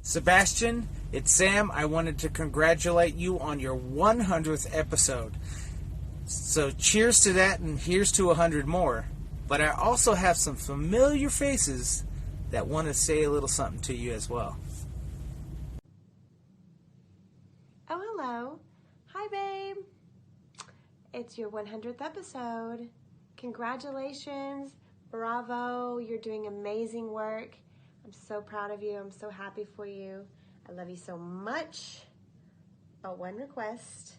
Sebastian, it's Sam. I wanted to congratulate you on your 100th episode. So cheers to that, and here's to 100 more. But I also have some familiar faces that want to say a little something to you as well. Oh, hello. Hi, babe. It's your 100th episode. Congratulations. Bravo. You're doing amazing work. I'm so proud of you. I'm so happy for you. I love you so much. But one request.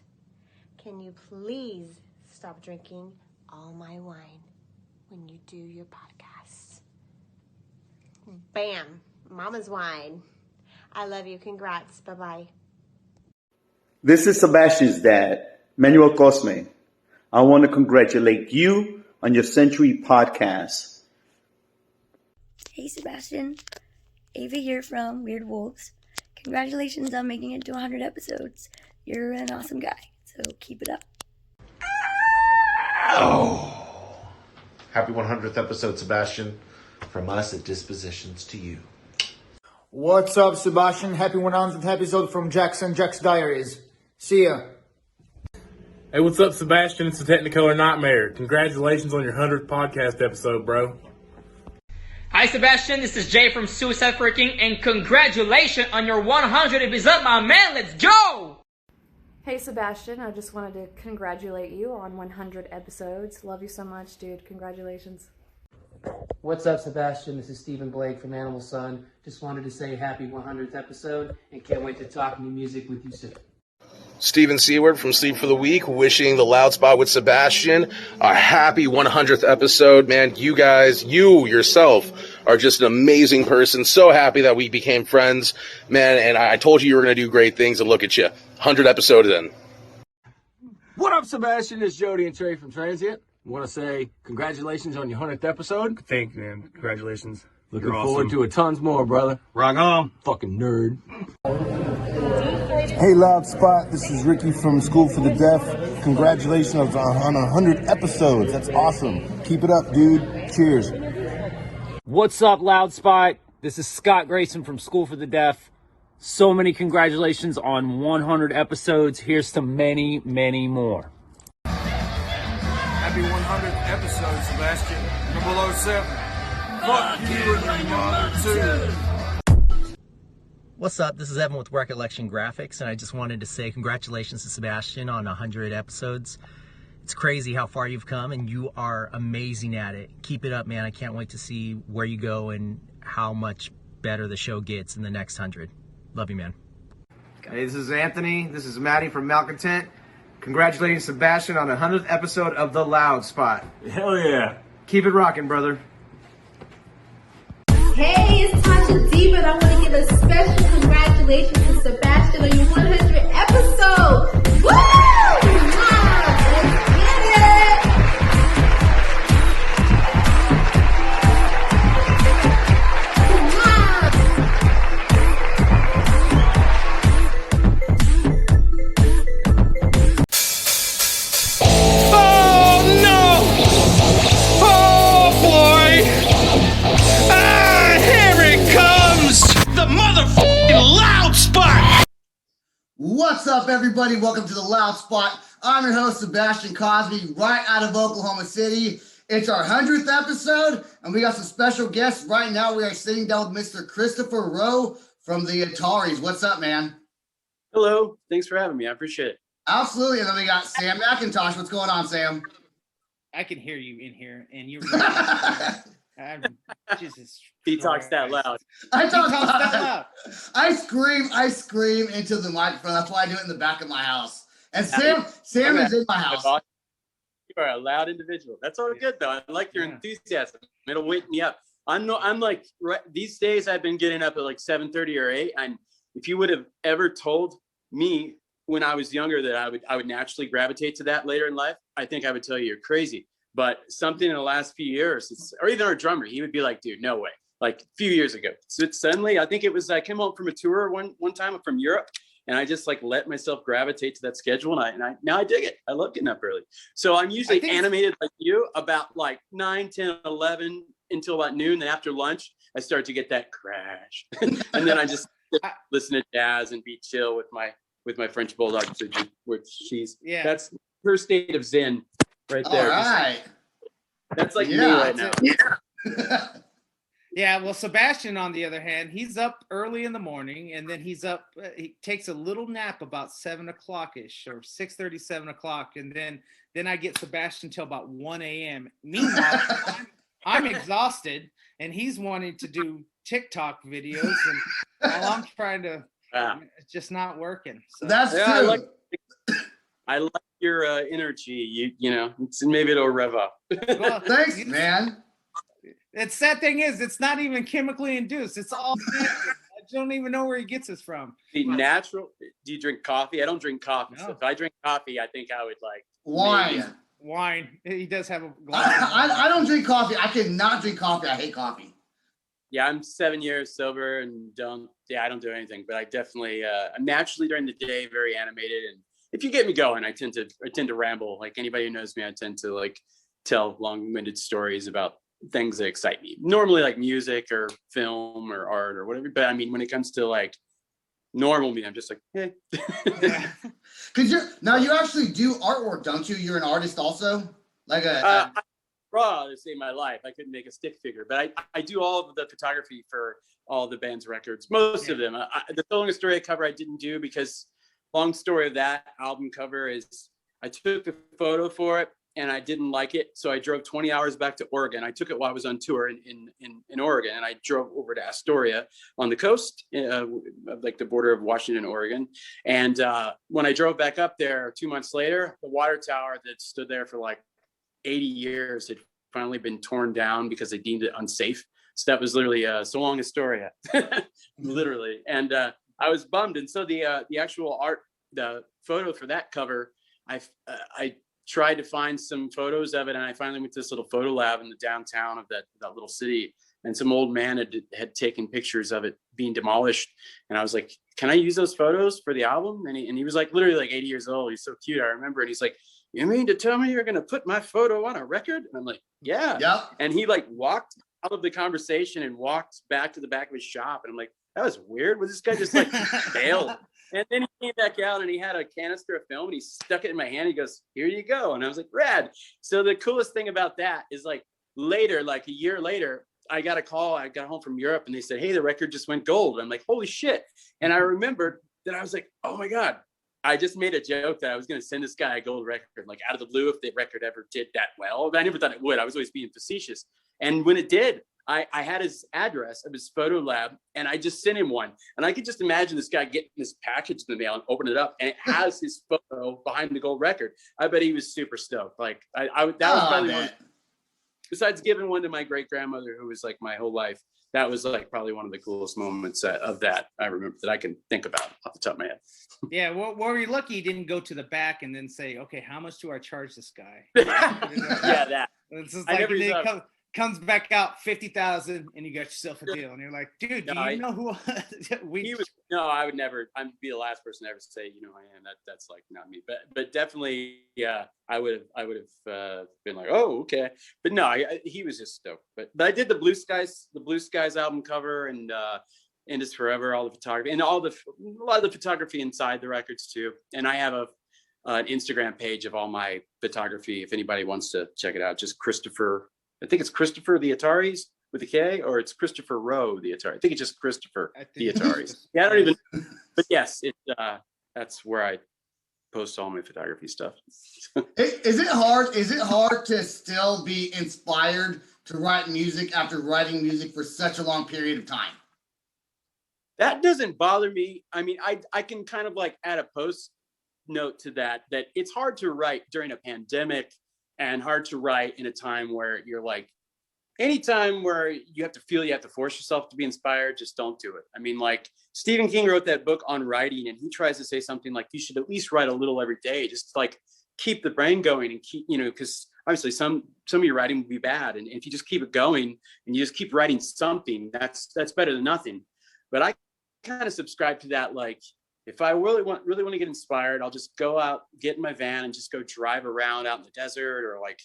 Can you please stop drinking all my wine when you do your podcast? Bam. Mama's wine. I love you. Congrats. Bye-bye. This is Sebastian's dad, Manuel Cosme. I want to congratulate you on your Century podcast. Hey Sebastian, Ava here from Weird Wolves. Congratulations on making it to 100 episodes. You're an awesome guy, so keep it up. Oh, happy 100th episode, Sebastian. From us at Dispositions to you. What's up, Sebastian? Happy 100th episode from Jack's Diaries. See ya. Hey, what's up, Sebastian? It's the Technicolor Nightmare. Congratulations on your 100th podcast episode, bro. Hi, Sebastian. This is Jay from Suicide Freaking, and congratulations on your 100 episode, my man. Let's go! Hey, Sebastian. I just wanted to congratulate you on 100 episodes. Love you so much, dude. Congratulations. What's up, Sebastian? This is Stephen Blake from Animal Sun. Just wanted to say happy 100th episode and can't wait to talk new music with you soon. Steven Seward from Sleep for the Week, wishing the Loud Spot with Sebastian a happy 100th episode. Man, you guys, you yourself are just an amazing person. So happy that we became friends, man. And I told you were going to do great things, and look at you, 100 episodes in. What up, Sebastian? It's Jody and Trey from Transient. I want to say congratulations on your 100th episode. Thank you, man. Congratulations. Looking forward to it tons more, brother. Rock on. Fucking nerd. Hey, Loud Spot. This is Ricky from School for the Deaf. Congratulations on 100 episodes. That's awesome. Keep it up, dude. Cheers. What's up, Loud Spot? This is Scott Grayson from School for the Deaf. So many congratulations on 100 episodes. Here's to many, many more. Happy 100th episode, Sebastian. 007. Fuck you and your mother, too. What's up? This is Evan with Recollection Graphics, and I just wanted to say congratulations to Sebastian on 100 episodes. It's crazy how far you've come, and you are amazing at it. Keep it up, man. I can't wait to see where you go and how much better the show gets in the next 100. Love you, man. Hey, this is Anthony. This is Maddie from Malcontent. Congratulating Sebastian on the 100th episode of The Loud Spot. Hell yeah. Keep it rocking, brother. Hey, it's Tasha D, but I want to give a special congratulations to Sebastian on your 100th episode. Woo! Let's get it! Oh, no! Oh, boy! The motherfucking Loud Spot! What's up, everybody? Welcome to the Loud Spot. I'm your host, Sebastian Cosby, right out of Oklahoma City. It's our 100th episode, and we got some special guests. Right now, we are sitting down with Mr. Christopher Rowe from the Ataris. What's up, man? Hello. Thanks for having me. I appreciate it. Absolutely. And then we got Sam Mcintosh. What's going on, Sam? I can hear you in here, and you're Jesus. He talks that loud. I talk that loud. I scream into the microphone. That's why I do it in the back of my house. And Sam is in my house. You are a loud individual. That's all good though. I like your enthusiasm. It'll wake me up. I'm like these days I've been getting up at like 7:30 or 8. And if you would have ever told me when I was younger that I would naturally gravitate to that later in life, I think I would tell you you're crazy. But something in the last few years, or even our drummer, he would be like, dude, no way. Like a few years ago. So suddenly, I think it was, I came home from a tour one time from Europe, and I just like let myself gravitate to that schedule. And I now I dig it. I love getting up early. So I'm usually animated like you about like 9, 10, 11 until about noon. Then after lunch, I start to get that crash. And then I just listen to jazz and be chill with my French bulldog, which that's her state of zen right there. All right. That's like me right now. Yeah. Yeah, well, Sebastian, on the other hand, he's up early in the morning, and then he's up. He takes a little nap about 7 o'clock ish, or 6:30, 7 o'clock, and then I get Sebastian till about 1 a.m. Meanwhile, I'm exhausted, and he's wanting to do TikTok videos, and while I'm trying to, it's just not working. So. That's true. I like your energy. You know, maybe it'll rev up. Well, thanks, man. The sad thing is, it's not even chemically induced. It's all natural. I don't even know where he gets this from. The natural. Do you drink coffee? I don't drink coffee. No. So if I drink coffee, I think I would like wine. Maybe. Wine. He does have a glass. I don't drink coffee. I cannot drink coffee. I hate coffee. Yeah, I'm 7 years sober and I don't do anything. But I definitely, I'm naturally during the day very animated, and if you get me going, I tend to ramble. Like anybody who knows me, I tend to like tell long-winded stories about things that excite me, normally like music or film or art or whatever. But I mean, when it comes to like normal me, I'm just like, hey. Because you actually do artwork, don't you? You're an artist also, like I draw to save my life. I couldn't make a stick figure, but I do all of the photography for all the band's records, most of them. The Telling a Story cover I didn't do because long story of that album cover is I took the photo for it and I didn't like it. So I drove 20 hours back to Oregon. I took it while I was on tour in Oregon, and I drove over to Astoria on the coast, like the border of Washington and Oregon. And when I drove back up there 2 months later, the water tower that stood there for like 80 years had finally been torn down because they deemed it unsafe. So that was literally so long Astoria, literally. And I was bummed. And so the actual art, the photo for that cover, I tried to find some photos of it, and I finally went to this little photo lab in the downtown of that little city, and some old man had taken pictures of it being demolished, and I was like, can I use those photos for the album? And he was like literally like 80 years old. He's so cute, I remember. And he's like, you mean to tell me you're gonna put my photo on a record? And I'm like, yeah. And he like walked out of the conversation and walked back to the back of his shop, and I'm like, that was weird. Was this guy just like bailed? And then he came back out and he had a canister of film and he stuck it in my hand. He goes, here you go. And I was like, rad. So the coolest thing about that is like later, like a year later, I got a call. I got home from Europe and they said, hey, the record just went gold. I'm like, holy shit. And I remembered that I was like, oh my God, I just made a joke that I was going to send this guy a gold record, like out of the blue, if the record ever did that well. But I never thought it would. I was always being facetious. And when it did, I had his address of his photo lab, and I just sent him one. And I could just imagine this guy getting this package in the mail and open it up, and it has his photo behind the gold record. I bet he was super stoked. Like that was probably one. Besides giving one to my great grandmother, who was like my whole life, that was like probably one of the coolest moments of that I remember that I can think about off the top of my head. Yeah, well, you're lucky you didn't go to the back and then say, okay, how much do I charge this guy? Yeah, that. It's just like comes back out 50,000 and you got yourself a deal, and you're like, dude, do you know who I would never. I'd be the last person to ever say, you know, I am. That's like not me. But definitely, yeah, I would have been like, oh, okay. But no, he was just stoked. But I did the Blue Skies album cover and End Is Forever, all the photography and a lot of the photography inside the records too. And I have an Instagram page of all my photography. If anybody wants to check it out, just Christopher. I think it's Christopher the Ataris with a K, or it's Christopher Rowe the Atari. I think it's just Christopher the Ataris. Yeah, I don't even. But yes, that's where I post all my photography stuff. Is it hard? Is it hard to still be inspired to write music after writing music for such a long period of time? That doesn't bother me. I mean, I can kind of like add a post note to that it's hard to write during a pandemic. And hard to write in a time where you're like, any time where you have to force yourself to be inspired, just don't do it. I mean, like Stephen King wrote that book on writing, and he tries to say something like you should at least write a little every day, just like keep the brain going and keep, because obviously some of your writing will be bad. And if you just keep it going and you just keep writing something, that's better than nothing. But I kind of subscribe to that, like, if I really want to get inspired, I'll just go out, get in my van and just go drive around out in the desert, or like,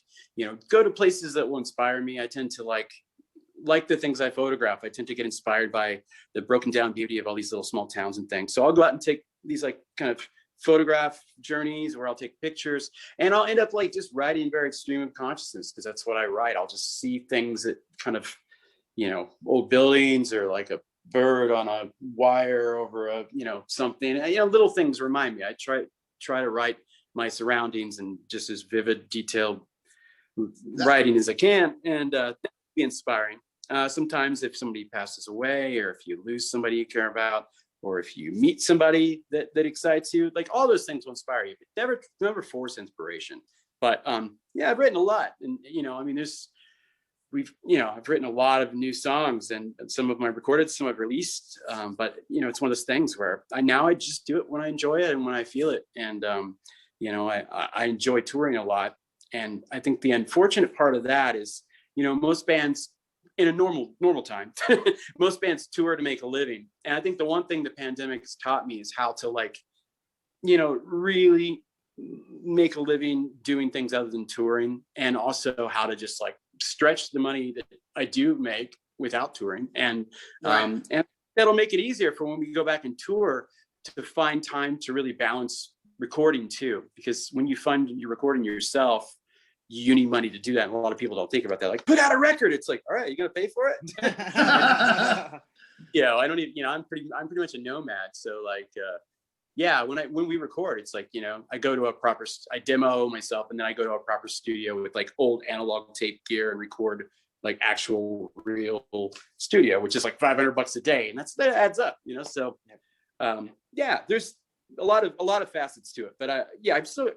go to places that will inspire me. I tend to like like the things I photograph. I tend to get inspired by the broken down beauty of all these little small towns and things. So I'll go out and take these like kind of photograph journeys where I'll take pictures, and I'll end up like just writing very extreme of consciousness, because that's what I write. I'll just see things that kind of, you know, old buildings or like a bird on a wire over a, you know, something, you know, little things remind me. I try to write my surroundings and just as vivid, detailed writing as I can, and be inspiring. Sometimes if somebody passes away, or if you lose somebody you care about, or if you meet somebody that excites you, like all those things will inspire you. But never force inspiration. But yeah, I've written a lot, and you know, I mean, I've written a lot of new songs, and some of them I've recorded, some I've released. But you know, it's one of those things where I just do it when I enjoy it and when I feel it. And you know, I enjoy touring a lot, and I think the unfortunate part of that is, you know, most bands in a normal time, most bands tour to make a living. And I think the one thing the pandemic has taught me is how to, like, you know, really make a living doing things other than touring, and also how to just like stretch the money that I do make without touring. And and that'll make it easier for when we go back and tour to find time to really balance recording too. Because when you find you're recording yourself, you need money to do that. And a lot of people don't think about that. Like, put out a record. It's like, all right, you gonna pay for it? Yeah, I don't even, you know, I'm pretty much a nomad. So like, yeah, when we record, it's like, you know, I demo myself, and then I go to a proper studio with like old analog tape gear and record like actual real studio, which is like $500 a day. And that adds up, you know? So yeah, there's a lot of facets to it, but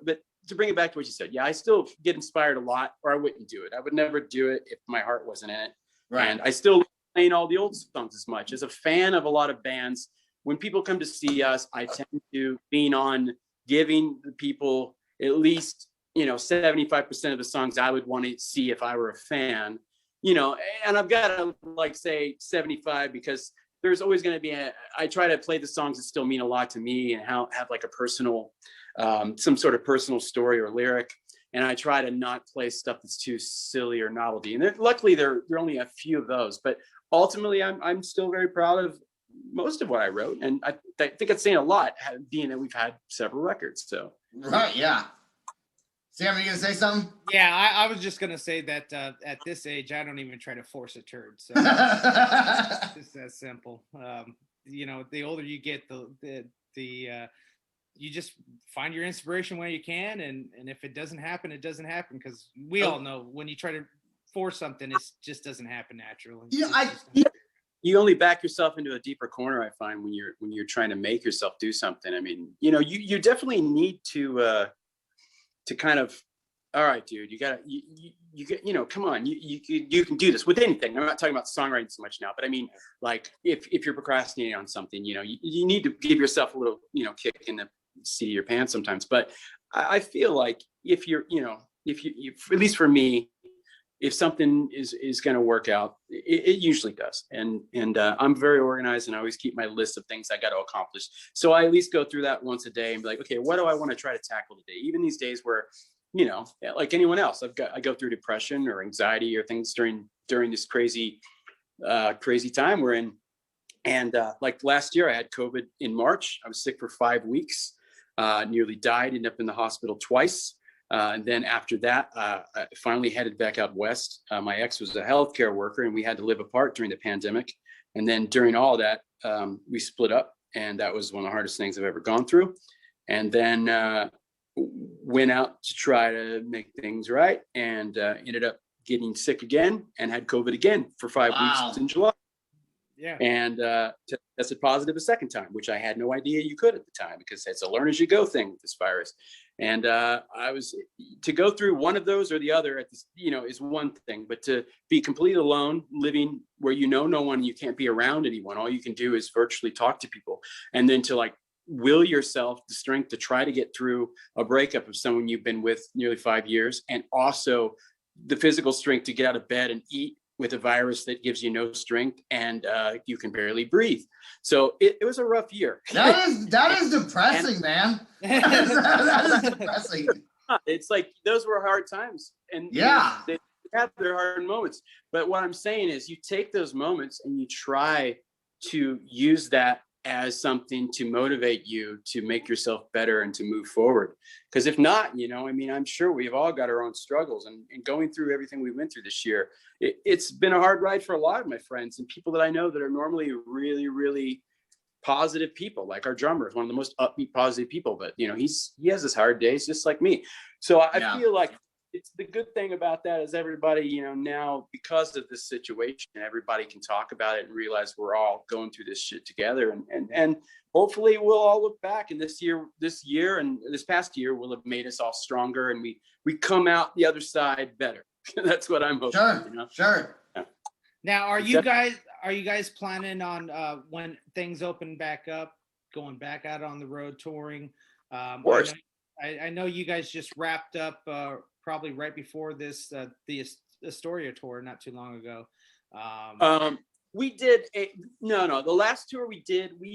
but to bring it back to what you said, yeah, I still get inspired a lot, or I wouldn't do it. I would never do it if my heart wasn't in it. Right. And I still playing all the old songs as much. As a fan of a lot of bands, when people come to see us, I tend to lean on giving the people at least, you know, 75% of the songs I would want to see if I were a fan, you know, and I've got to like say 75, because there's always going to be I try to play the songs that still mean a lot to me and have like a personal, some sort of personal story or lyric. And I try to not play stuff that's too silly or novelty. And luckily there are only a few of those, but ultimately I'm still very proud of most of what I wrote. And I think it's saying a lot, being that we've had several records. So. Right. Yeah. Sam, are you going to say something? Yeah, I was just going to say that at this age, I don't even try to force a turd. So it's that simple. You know, the older you get, you just find your inspiration when you can. And if it doesn't happen, it doesn't happen. Because we all know when you try to force something, it just doesn't happen naturally. You only back yourself into a deeper corner, I find, when you're trying to make yourself do something. I mean, you know, you definitely need to kind of, all right, dude, you know, come on, you can do this with anything. I'm not talking about songwriting so much now, but I mean, like if you're procrastinating on something, you know, you need to give yourself a little, you know, kick in the seat of your pants sometimes. But I feel like if you're, you know, if you at least for me, if something is going to work out, it usually does. And I'm very organized, and I always keep my list of things I got to accomplish. So I at least go through that once a day and be like, okay, what do I want to try to tackle today? Even these days where, you know, like anyone else, I go through depression or anxiety or things during this crazy time we're in. And like last year, I had COVID in March. I was sick for 5 weeks, nearly died, ended up in the hospital twice. And then after that, I finally headed back out west. My ex was a healthcare worker, and we had to live apart during the pandemic. And then during all that, we split up, and that was one of the hardest things I've ever gone through. And then went out to try to make things right, and ended up getting sick again and had COVID again for 5 weeks in July. Yeah. And tested positive a second time, which I had no idea you could at the time, because it's a learn as you go thing with this virus. And I was to go through one of those or the other at this, you know, is one thing, but to be completely alone, living where you know no one, you can't be around anyone. All you can do is virtually talk to people, and then to like will yourself the strength to try to get through a breakup of someone you've been with nearly 5 years, and also the physical strength to get out of bed and eat with a virus that gives you no strength, and you can barely breathe. So it was a rough year. That is depressing, man. That is depressing. It's like, those were hard times. And yeah, have their hard moments. But what I'm saying is you take those moments and you try to use that as something to motivate you to make yourself better and to move forward. Because if not, you know, I mean, I'm sure we've all got our own struggles, and going through everything we went through this year, it's been a hard ride for a lot of my friends and people that I know that are normally really, really positive people. Like our drummer is one of the most upbeat, positive people, but you know, he has his hard days just like me. So I feel like it's the good thing about that is everybody, you know, now because of this situation, everybody can talk about it and realize we're all going through this shit together. And hopefully we'll all look back, and this year and this past year will have made us all stronger, and we come out the other side better. That's what I'm hoping. Sure, you know? sure. Yeah. Now, are you guys planning on when things open back up, going back out on the road touring? Of course. I know you guys just wrapped up probably right before this the Astoria tour not too long ago. We did the last tour we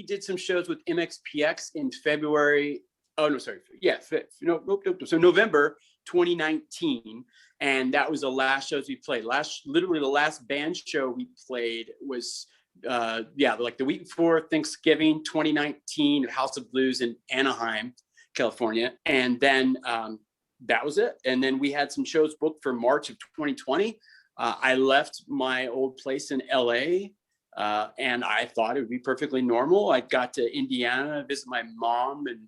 did some shows with MXPX in February. Oh no, sorry. Yeah, so November 2019, and that was the last shows we played. Literally the last band show we played was like the week before Thanksgiving 2019 at House of Blues in Anaheim, California, and then that was it. And then we had some shows booked for March of 2020. I left my old place in LA, and I thought it would be perfectly normal. I got to Indiana, visit my mom, and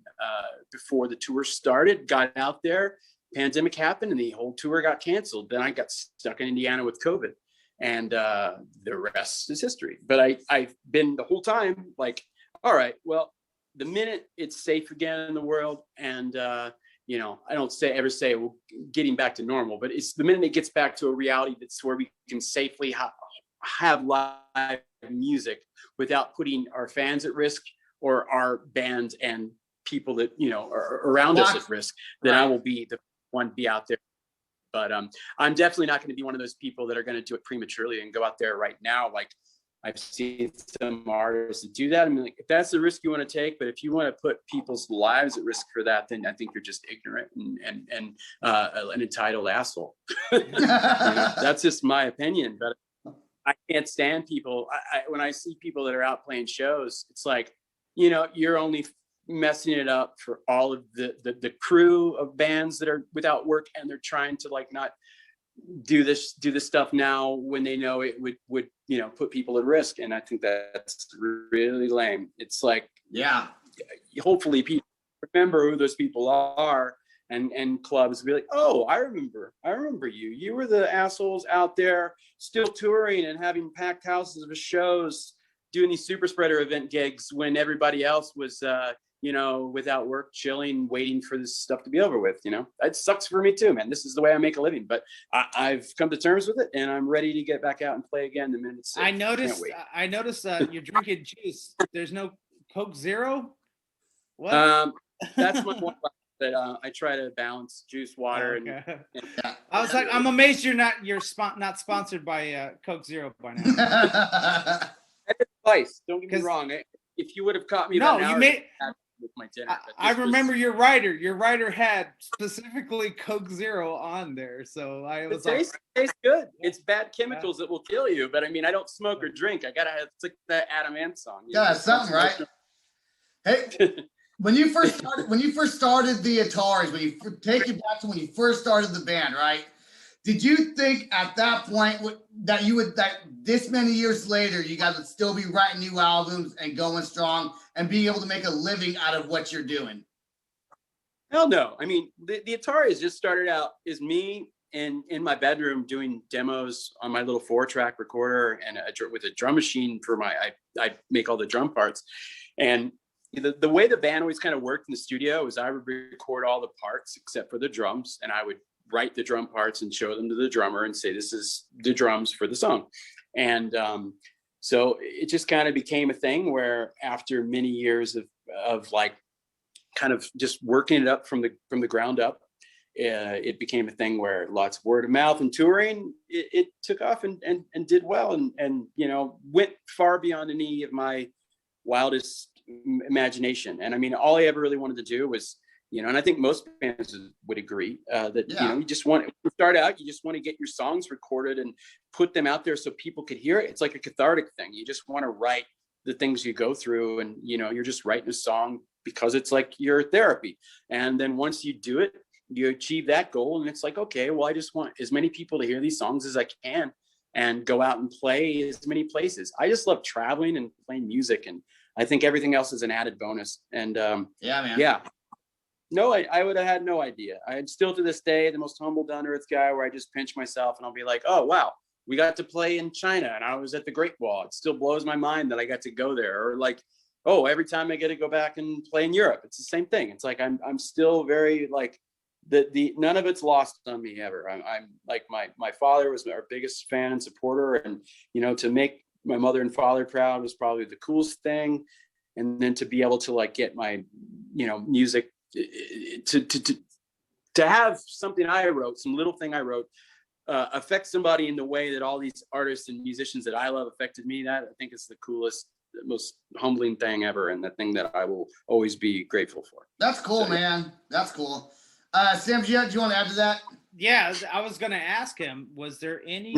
before the tour started, got out there, pandemic happened, and the whole tour got canceled. Then I got stuck in Indiana with COVID, and the rest is history. But I've been the whole time like, all right, well, the minute it's safe again in the world, and you know, I don't ever say we're getting back to normal, but it's the minute it gets back to a reality that's where we can safely have live music without putting our fans at risk or our band and people that, you know, are around us at risk, then I will be the one to be out there. But I'm definitely not going to be one of those people that are going to do it prematurely and go out there right now. Like I've seen some artists that do that. I mean, like, if that's the risk you want to take, but if you want to put people's lives at risk for that, then I think you're just ignorant and an entitled asshole. You know, that's just my opinion. But I can't stand people. When I see people that are out playing shows, it's like, you know, you're only messing it up for all of the crew of bands that are without work, and they're trying to like not do this stuff now when they know it would you know, put people at risk. And I think that's really lame. It's like, yeah, hopefully people remember who those people are, and clubs be like, oh, I remember you were the assholes out there still touring and having packed houses of shows, doing these super spreader event gigs when everybody else was you know, without work, chilling, waiting for this stuff to be over with. You know, it sucks for me too, man. This is the way I make a living, but I've come to terms with it, and I'm ready to get back out and play again the minute it's safe. I noticed you're drinking juice. There's no Coke Zero. What? That's my one. That I try to balance juice, water, okay. and I was like, I'm amazed you're not sponsored by Coke Zero by now. Twice. Don't get me wrong. If you would have caught me, with my dinner. I remember your writer. Your writer had specifically Coke Zero on there, so I was like, tastes good. It's bad chemicals that will kill you, but I mean, I don't smoke or drink. I gotta have, it's like that Adam Ant song. Yeah, something, right? Hey, when you first started the Ataris, when you take you back to when you first started the band, right? Did you think at that point that this many years later, you guys would still be writing new albums and going strong and being able to make a living out of what you're doing? Hell no. I mean, the Ataris just started out as me in my bedroom doing demos on my little 4-track recorder and with a drum machine for I make all the drum parts. And the way the band always kind of worked in the studio was I would record all the parts except for the drums, and I would write the drum parts and show them to the drummer and say, this is the drums for the song. And so it just kind of became a thing where after many years of like kind of just working it up from the ground up, it became a thing where lots of word of mouth and touring, it took off and did well, and you know, went far beyond any of my wildest imagination. And I mean, all I ever really wanted to do was, and I think most fans would agree that, you just want to start out, you just want to get your songs recorded and put them out there so people could hear it. It's like a cathartic thing. You just want to write the things you go through, and, you're just writing a song because it's like your therapy. And then once you do it, you achieve that goal, and it's like, okay, well, I just want as many people to hear these songs as I can and go out and play as many places. I just love traveling and playing music, and I think everything else is an added bonus. And yeah, man. Yeah. No, I would have had no idea. I'm still to this day the most humble, down to earth guy, where I just pinch myself and I'll be like, oh, wow, we got to play in China and I was at the Great Wall. It still blows my mind that I got to go there. Or like, oh, every time I get to go back and play in Europe, it's the same thing. It's like, I'm still very like, none of it's lost on me ever. I'm like, my father was our biggest fan and supporter. And, to make my mother and father proud was probably the coolest thing. And then to be able to like get my, music to have something I wrote, some little thing I wrote, affect somebody in the way that all these artists and musicians that I love affected me, that I think is the coolest, most humbling thing ever, and the thing that I will always be grateful for. That's cool, man. That's cool. Sam, do you want to add to that? Yeah, I was going to ask him, was there any,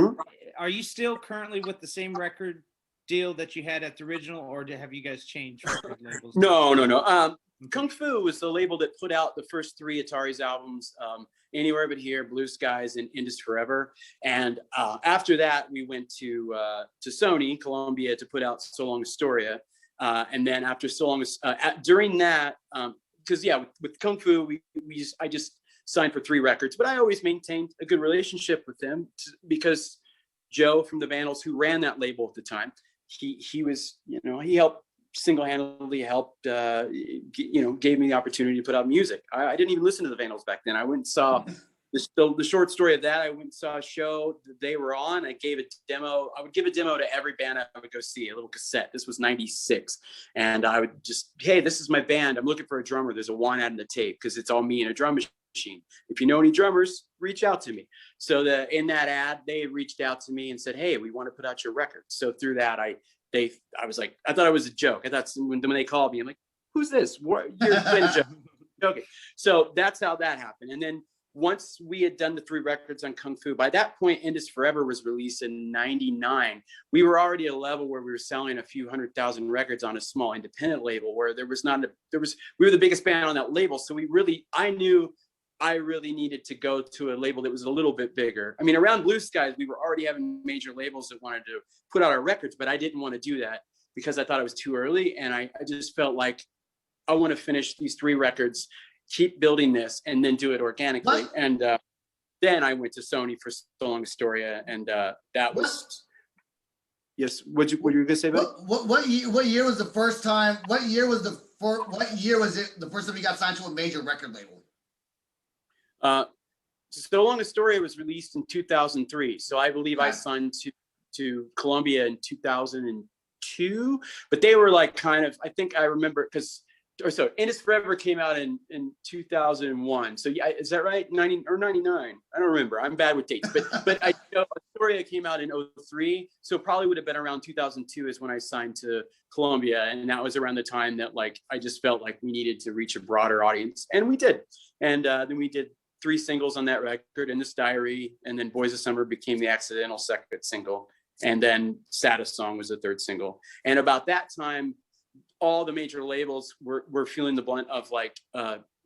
are you still currently with the same record deal that you had at the original, or have you guys changed record labels? No. Kung Fu was the label that put out the first 3 Ataris albums, Anywhere But Here, Blue Skies, and Indus Forever. And after that, we went to Sony, Columbia, to put out So Long Astoria. And then after So Long, during that, because with Kung Fu, I just signed for 3 records, but I always maintained a good relationship with them because Joe from the Vandals, who ran that label at the time, he was, he helped single-handedly helped, gave me the opportunity to put out music. I didn't even listen to the Vandals back then. I went and saw the short story of that. I went and saw a show that they were on. I gave a demo. I would give a demo to every band I would go see, a little cassette. This was 96. And I would just, hey, this is my band. I'm looking for a drummer. There's a one ad in the tape because it's all me and a drum machine. If you know any drummers, reach out to me. So in that ad, they had reached out to me and said, hey, we want to put out your record. So through that, I was like, I thought it was a joke. I thought when they called me, I'm like, who's this? What? You're playing a joke. Okay. So that's how that happened. And then once we had done the 3 records on Kung Fu, by that point, Indus Forever was released in 99. We were already at a level where we were selling a few 100,000 records on a small independent label where we were the biggest band on that label. So I knew I really needed to go to a label that was a little bit bigger. I mean, around Blue Skies, we were already having major labels that wanted to put out our records, but I didn't want to do that because I thought it was too early. And I just felt like I want to finish these 3 records, keep building this, and then do it organically. What? And then I went to Sony for So Long Astoria, and that was, yes. What you were going to say about it? What year was the first time? What year was it the first time you got signed to a major record label? So Long Astoria was released in 2003. So I believe I signed to Columbia in 2002, but they were like I think I remember Indus Forever came out in 2001. So yeah, is that right? 90 or 99? I don't remember. I'm bad with dates, but I know Astoria came out in 03. So probably would have been around 2002 is when I signed to Columbia. And that was around the time that I just felt like we needed to reach a broader audience, and we did. And then we did 3 singles on that record, In This Diary, and then Boys of Summer became the accidental second single, and then Saddest Song was the 3rd single. And about that time, all the major labels were feeling the blunt of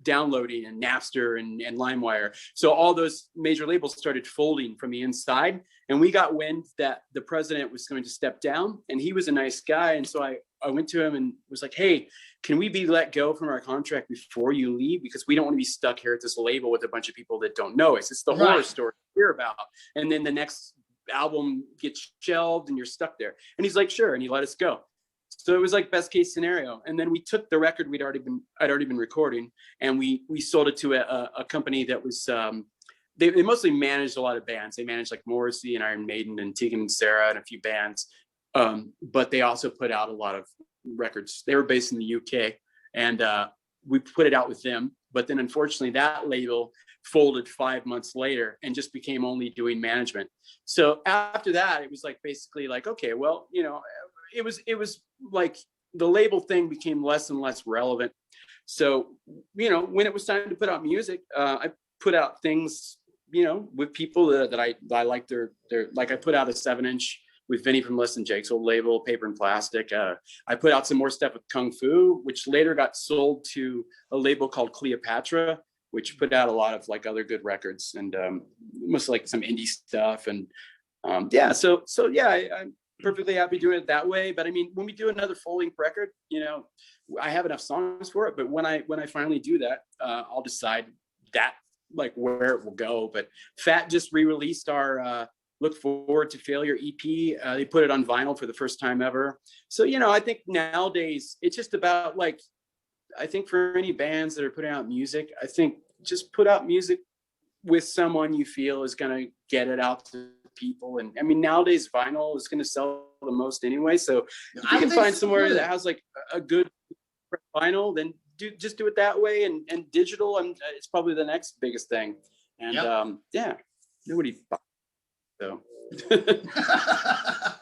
downloading and Napster and LimeWire. So all those major labels started folding from the inside, and we got wind that the president was going to step down, and he was a nice guy. And so I went to him and was like, hey, can we be let go from our contract before you leave? Because we don't want to be stuck here at this label with a bunch of people that don't know us. It's the horror story we hear about. And then the next album gets shelved and you're stuck there. And he's like, sure. And he let us go. So it was like best case scenario. And then we took the record I'd already been recording, and we sold it to a company that was, they mostly managed a lot of bands. They managed like Morrissey and Iron Maiden and Tegan and Sarah and a few bands. But they also put out a lot of records. They were based in the UK, and we put it out with them. But then unfortunately that label folded 5 months later and just became only doing management. So after that, it was like basically like, okay, well, it was like the label thing became less and less relevant. So, when it was time to put out music, I put out things, with people that I like their, like I put out a 7-inch with Vinny from Less Than Jake's old label, Paper and Plastic. I put out some more stuff with Kung Fu, which later got sold to a label called Cleopatra, which put out a lot of like other good records and almost like some indie stuff. And I'm perfectly happy doing it that way. But I mean, when we do another full-length record, I have enough songs for it. But when I finally do that, I'll decide that like where it will go. But Fat just re-released our Look Forward to Failure EP. They put it on vinyl for the first time ever. So, I think nowadays it's just about like, I think for any bands that are putting out music, I think just put out music with someone you feel is going to get it out to people. And I mean, nowadays vinyl is going to sell the most anyway. So if you can find somewhere that has like a good vinyl, then just do it that way. And digital, it's probably the next biggest thing. And nobody. So.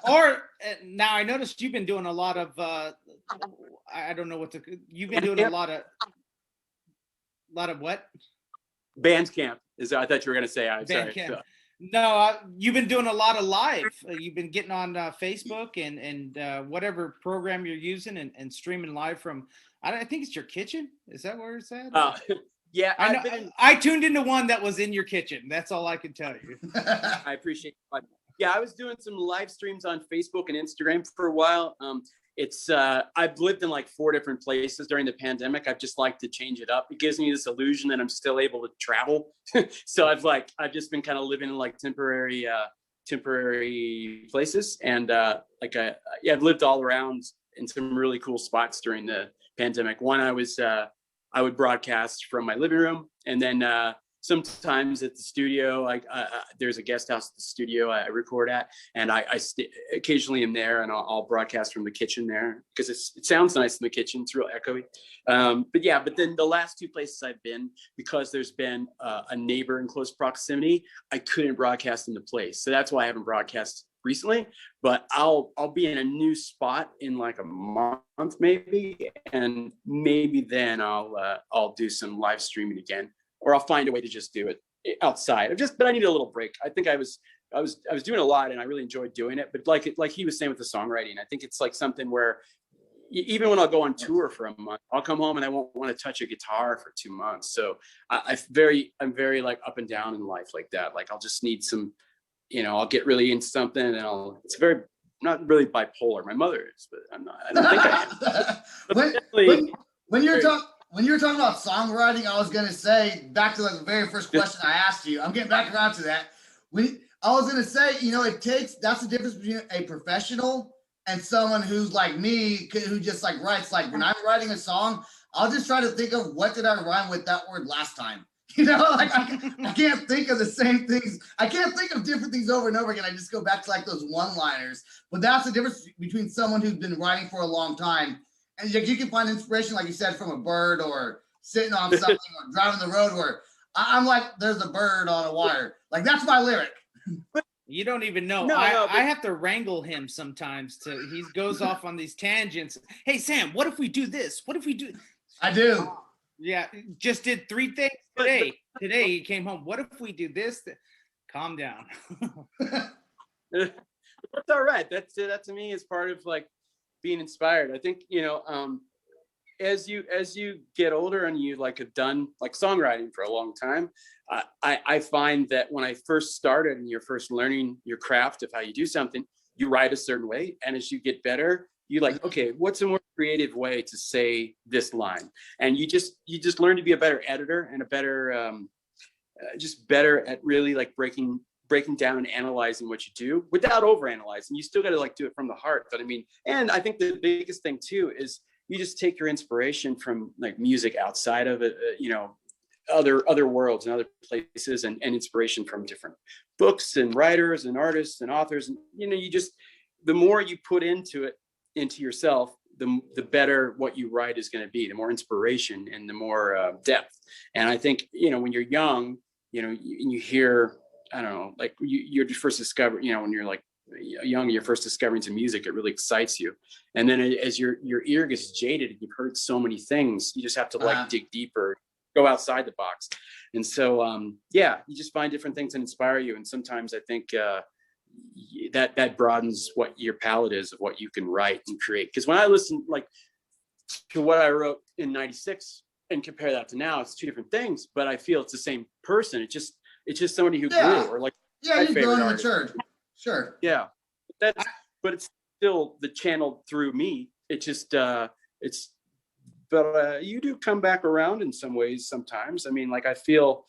Or now I noticed you've been doing a lot of I don't know you've been doing a lot of what? Bandcamp I thought you were gonna say. I'm sorry. No, you've been doing a lot of live. You've been getting on Facebook and whatever program you're using and streaming live from. I think it's your kitchen. Is that where it's at? Yeah, I tuned into one that was in your kitchen. That's all I can tell you. I appreciate it. Yeah, I was doing some live streams on Facebook and Instagram for a while. I've lived in like 4 different places during the pandemic. I've just liked to change it up. It gives me this illusion that I'm still able to travel. So I've just been kind of living in like temporary places. And I've lived all around in some really cool spots during the pandemic. One, I would broadcast from my living room, and then sometimes at the studio, there's a guest house at the studio I record at, and I occasionally am there, and I'll broadcast from the kitchen there because it sounds nice in the kitchen. It's real echoey. But then the last 2 places I've been, because there's been a neighbor in close proximity, I couldn't broadcast in the place. So that's why I haven't broadcast recently, but I'll be in a new spot in like a month maybe, and maybe then I'll do some live streaming again, or I'll find a way to just do it outside. But I need a little break. I think I was doing a lot and I really enjoyed doing it, but like he was saying with the songwriting, I think it's like something where even when I'll go on tour for a month, I'll come home and I won't want to touch a guitar for 2 months. So I'm very like up and down in life like that. Like I'll just need some, I'll get really into something and it's very, not really bipolar. My mother is, but I'm not. I don't think I am. When you were talking about songwriting, I was gonna say back to the very first question I asked you. I'm getting back around to that. I was gonna say, that's the difference between a professional and someone who's like me, who just like writes. Like when I'm writing a song, I'll just try to think of what did I rhyme with that word last time. I can't think of the same things. I can't think of different things over and over again. I just go back to like those one-liners. But that's the difference between someone who's been writing for a long time, and you can find inspiration, like you said, from a bird or sitting on something or driving the road, where I'm like, there's a bird on a wire. Like that's my lyric. You don't even know. I have to wrangle him sometimes. He goes off on these tangents. Hey Sam, what if we do this? What if we do? I do. Yeah, just did 3 things today. Today he came home. What if we do this? Calm down. That's all right. That to me is part of like being inspired. I think as you get older and you like have done like songwriting for a long time, I find that when I first started and you're first learning your craft of how you do something, you write a certain way, and as you get better, you like, okay, what's a more creative way to say this line? And you just learn to be a better editor and a better, just better at really like breaking down and analyzing what you do without overanalyzing. You still got to like do it from the heart. But I mean, and I think the biggest thing too is you just take your inspiration from like music outside of it, other worlds and other places, and inspiration from different books and writers and artists and authors. And you just, the more you put into yourself, the better what you write is going to be, the more inspiration and the more depth. And I think, when you're young, you hear, I don't know, like you're first discovered, when you're like young, you're first discovering some music, it really excites you. And then as your ear gets jaded, you've heard so many things, you just have to like dig deeper, go outside the box. And so, yeah, you just find different things that inspire you. And sometimes I think that broadens what your palette is of what you can write and create. Because when I listen like to what I wrote in '96 and compare that to now, it's two different things, but I feel it's the same person. It's just somebody who grew, or like you've grown and matured. Sure. Yeah, but it's still the channel through me. It just but you do come back around in some ways sometimes. I mean, like I feel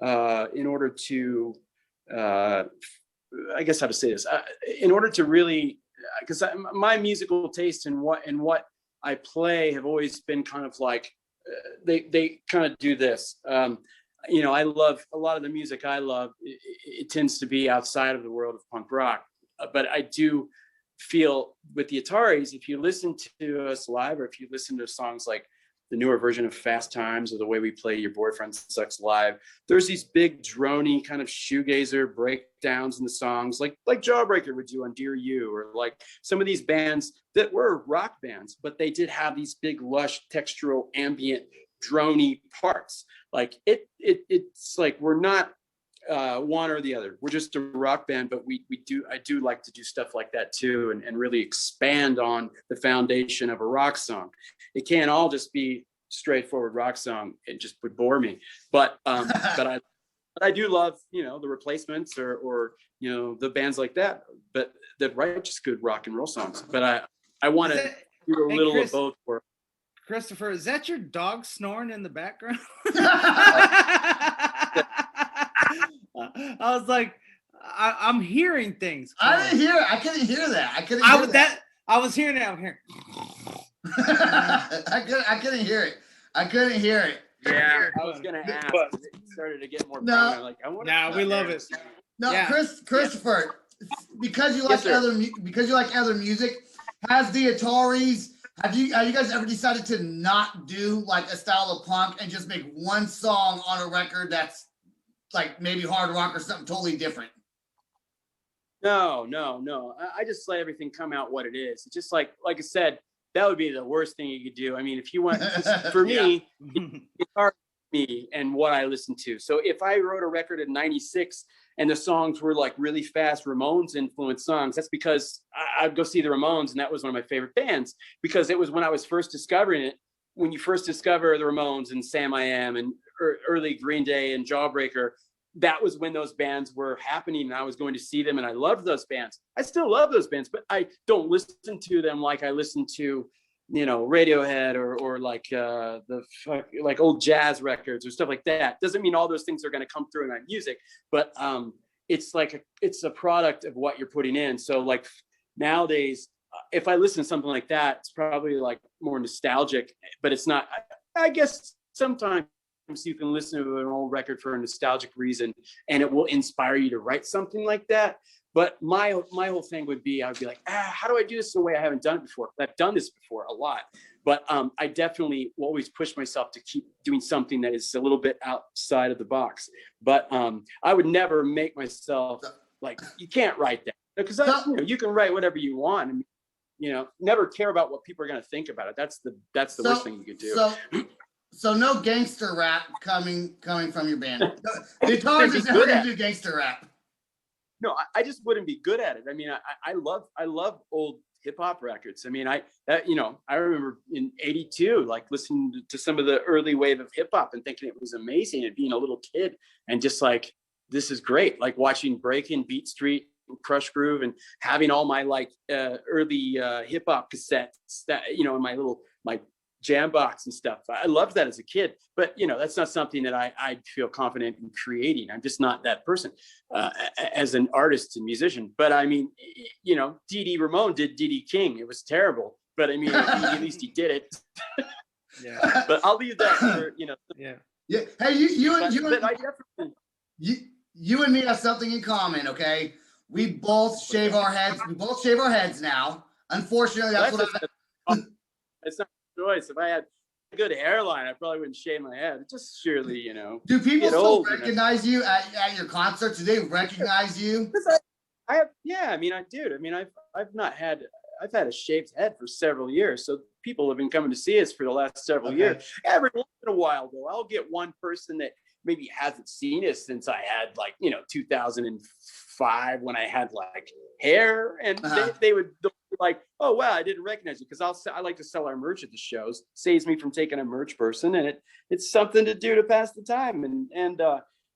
in order to I guess how to say this, in order to really, because my musical taste and what I play have always been kind of like they kind of do this. You know, I love a lot of the music I love. It tends to be outside of the world of punk rock, but I do feel with the Ataris, if you listen to us live, or if you listen to songs like the newer version of Fast Times or the way we play Your Boyfriend Sucks live, there's these big drony kind of shoegazer breakdowns in the songs, like Jawbreaker would do on Dear You, or like some of these bands that were rock bands, but they did have these big lush textural ambient drony parts. Like it's like we're not one or the other. We're just a rock band, but I do like to do stuff like that too, and really expand on the foundation of a rock song. It can't all just be straightforward rock song. It just would bore me. But I do love, you know, the Replacements or you know, the bands like that, but that write just good rock and roll songs. But I want to do a little of both. Christopher, is that your dog snoring in the background? I was like, I'm hearing things. I couldn't hear that. I couldn't hear that. I was hearing that. I'm hearing. I couldn't hear it. I couldn't hear it. Yeah, I was gonna ask. It started to get more. Like, we love it. No, yeah. Christopher, because you like other music, has the Ataris? Have you guys ever decided to not do like a style of punk and just make one song on a record that's like maybe hard rock or something totally different? No. I just let everything come out what it is. It's just like I said, that would be the worst thing you could do. I mean, if you want, for me, it's hard for me and what I listen to. So if I wrote a record in '96 and the songs were like really fast Ramones influenced songs, that's because I'd go see the Ramones, and that was one of my favorite bands, because it was when I was first discovering it. When you first discover the Ramones and Sam I Am and early Green Day and Jawbreaker, that was when those bands were happening, and I was going to see them, and I loved those bands. I still love those bands, but I don't listen to them like I listen to, you know, Radiohead or like like old jazz records or stuff like that. Doesn't mean all those things are going to come through in my music, but it's like it's a product of what you're putting in. So like nowadays, if I listen to something like that, it's probably like more nostalgic, but it's not. I guess sometimes you can listen to an old record for a nostalgic reason, and it will inspire you to write something like that. But my whole thing would be, I'd be like, how do I do this the way I haven't done it before? I've done this before a lot, but I definitely will always push myself to keep doing something that is a little bit outside of the box. But I would never make myself like, you can't write that, because you can write whatever you want, and you know, never care about what people are going to think about it. That's the worst thing you could do. So no gangster rap coming from your band. The Ataris is never going to do gangster rap. No, I just wouldn't be good at it. I mean, I love old hip hop records. I mean, I remember in '82, like listening to some of the early wave of hip hop and thinking it was amazing, and being a little kid and just like, this is great. Like watching Breakin', Beat Street, Crush Groove, and having all my like early hip hop cassettes that, you know, in my jam box and stuff. I loved that as a kid, but you know, that's not something that I feel confident in creating. I'm just not that person as an artist and musician. But I mean, you know, D.D. Ramone did D.D. King. It was terrible, but I mean, at least he did it. Yeah. But I'll leave that for, you know. Yeah. Hey, you and me have something in common, okay? We both shave our heads. We both shave our heads now. Unfortunately, it's not choice. If I had a good hairline, I probably wouldn't shave my head. Just surely, you know. Do people still recognize you at your concerts? Do they recognize you? I mean, I've had a shaved head for several years. So people have been coming to see us for the last several years. Every once in a while, though, I'll get one person that maybe hasn't seen us since I had 2005 when I had hair, and they would be like, oh wow, I didn't recognize you, because I like to sell our merch at the shows. Saves me from taking a merch person, and it's something to do to pass the time, and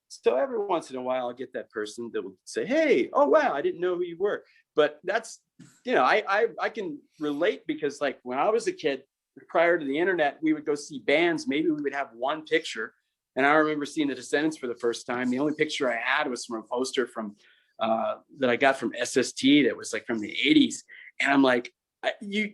so every once in a while I'll get that person that will say, hey, oh wow, I didn't know who you were. But that's, I can relate, because when I was a kid, prior to the internet, we would go see bands. Maybe we would have one picture. And I remember seeing the Descendants for the first time. The only picture I had was from a poster from that I got from SST that was from the 80s. And I'm like, you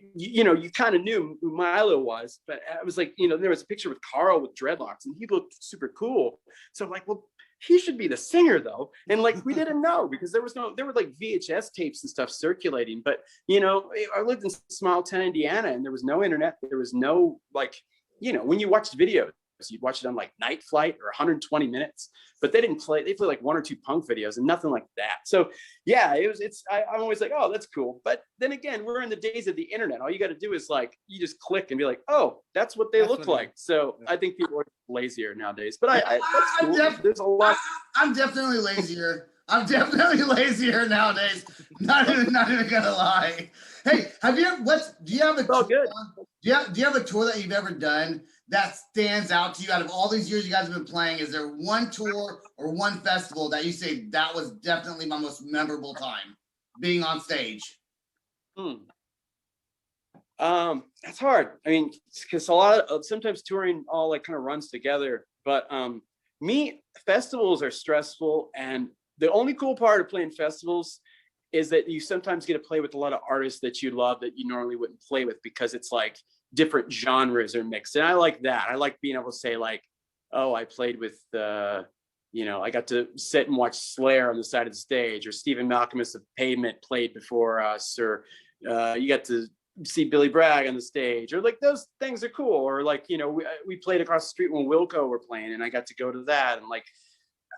kind of knew who Milo was, but I was there was a picture with Carl with dreadlocks, and he looked super cool. So I'm like, well, he should be the singer though. And we didn't know, because there were VHS tapes and stuff circulating. But I lived in small town Indiana, and there was no internet. There was no when you watched videos, you'd watch it on Night Flight or 120 Minutes, but they play one or two punk videos and nothing like that. So yeah, I'm always like, oh, that's cool. But then again, we're in the days of the internet. All you got to do is you just click and be like, oh, that's what they look like. So I think people are lazier nowadays, but that's cool. There's a lot. I'm definitely lazier. I'm definitely lazier nowadays. Not even gonna lie. Hey, do you have a tour? Good. Do you have a tour that you've ever done that stands out to you out of all these years you guys have been playing? Is there one tour or one festival that you say that was definitely my most memorable time being on stage? That's hard. I mean, because sometimes touring all kind of runs together, but festivals are stressful, and the only cool part of playing festivals is that you sometimes get to play with a lot of artists that you love that you normally wouldn't play with, because it's different genres are mixed. And I like that. I like being able to say oh, I played with, I got to sit and watch Slayer on the side of the stage, or Stephen Malcolmus of Pavement played before us, or you got to see Billy Bragg on the stage, or those things are cool. Or we played across the street when Wilco were playing, and I got to go to that. And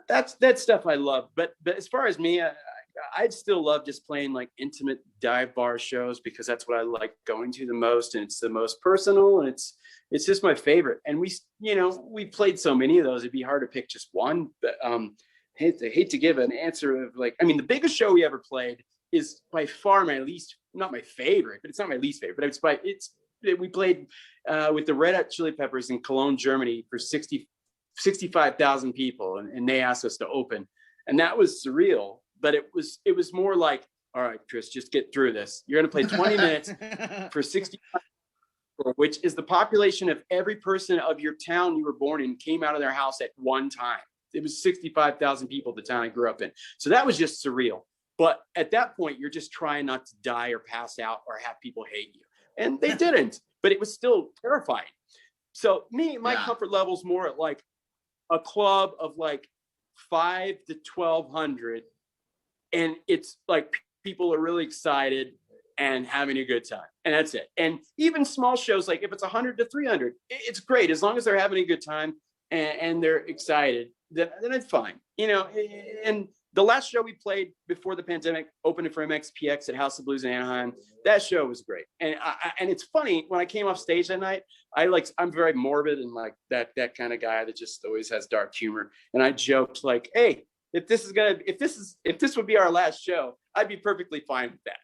that stuff I love. But as far as me, I'd still love just playing intimate dive bar shows, because that's what I like going to the most, and it's the most personal, and it's just my favorite. And we played so many of those, it'd be hard to pick just one. But hate to give an answer of the biggest show we ever played is by far not my favorite, but it's not my least favorite. But we played with the Red Hot Chili Peppers in Cologne, Germany for 65,000 people, and they asked us to open, and that was surreal. But it was more all right, Kris, just get through this. You're going to play 20 minutes for 65 people, which is the population of every person of your town you were born in came out of their house at one time. It was 65,000 people, the town I grew up in. So that was just surreal. But at that point, you're just trying not to die or pass out or have people hate you. And they didn't, but it was still terrifying. So my comfort level's more at a club of 5 to 1,200. And it's people are really excited and having a good time, and that's it. And even small shows, if it's 100 to 300, it's great as long as they're having a good time and they're excited. Then it's fine, And the last show we played before the pandemic, opening for MXPX at House of Blues in Anaheim, that show was great. And it's funny, when I came off stage that night, I'm very morbid and that kind of guy that just always has dark humor. And I joked hey, if this would be our last show, I'd be perfectly fine with that.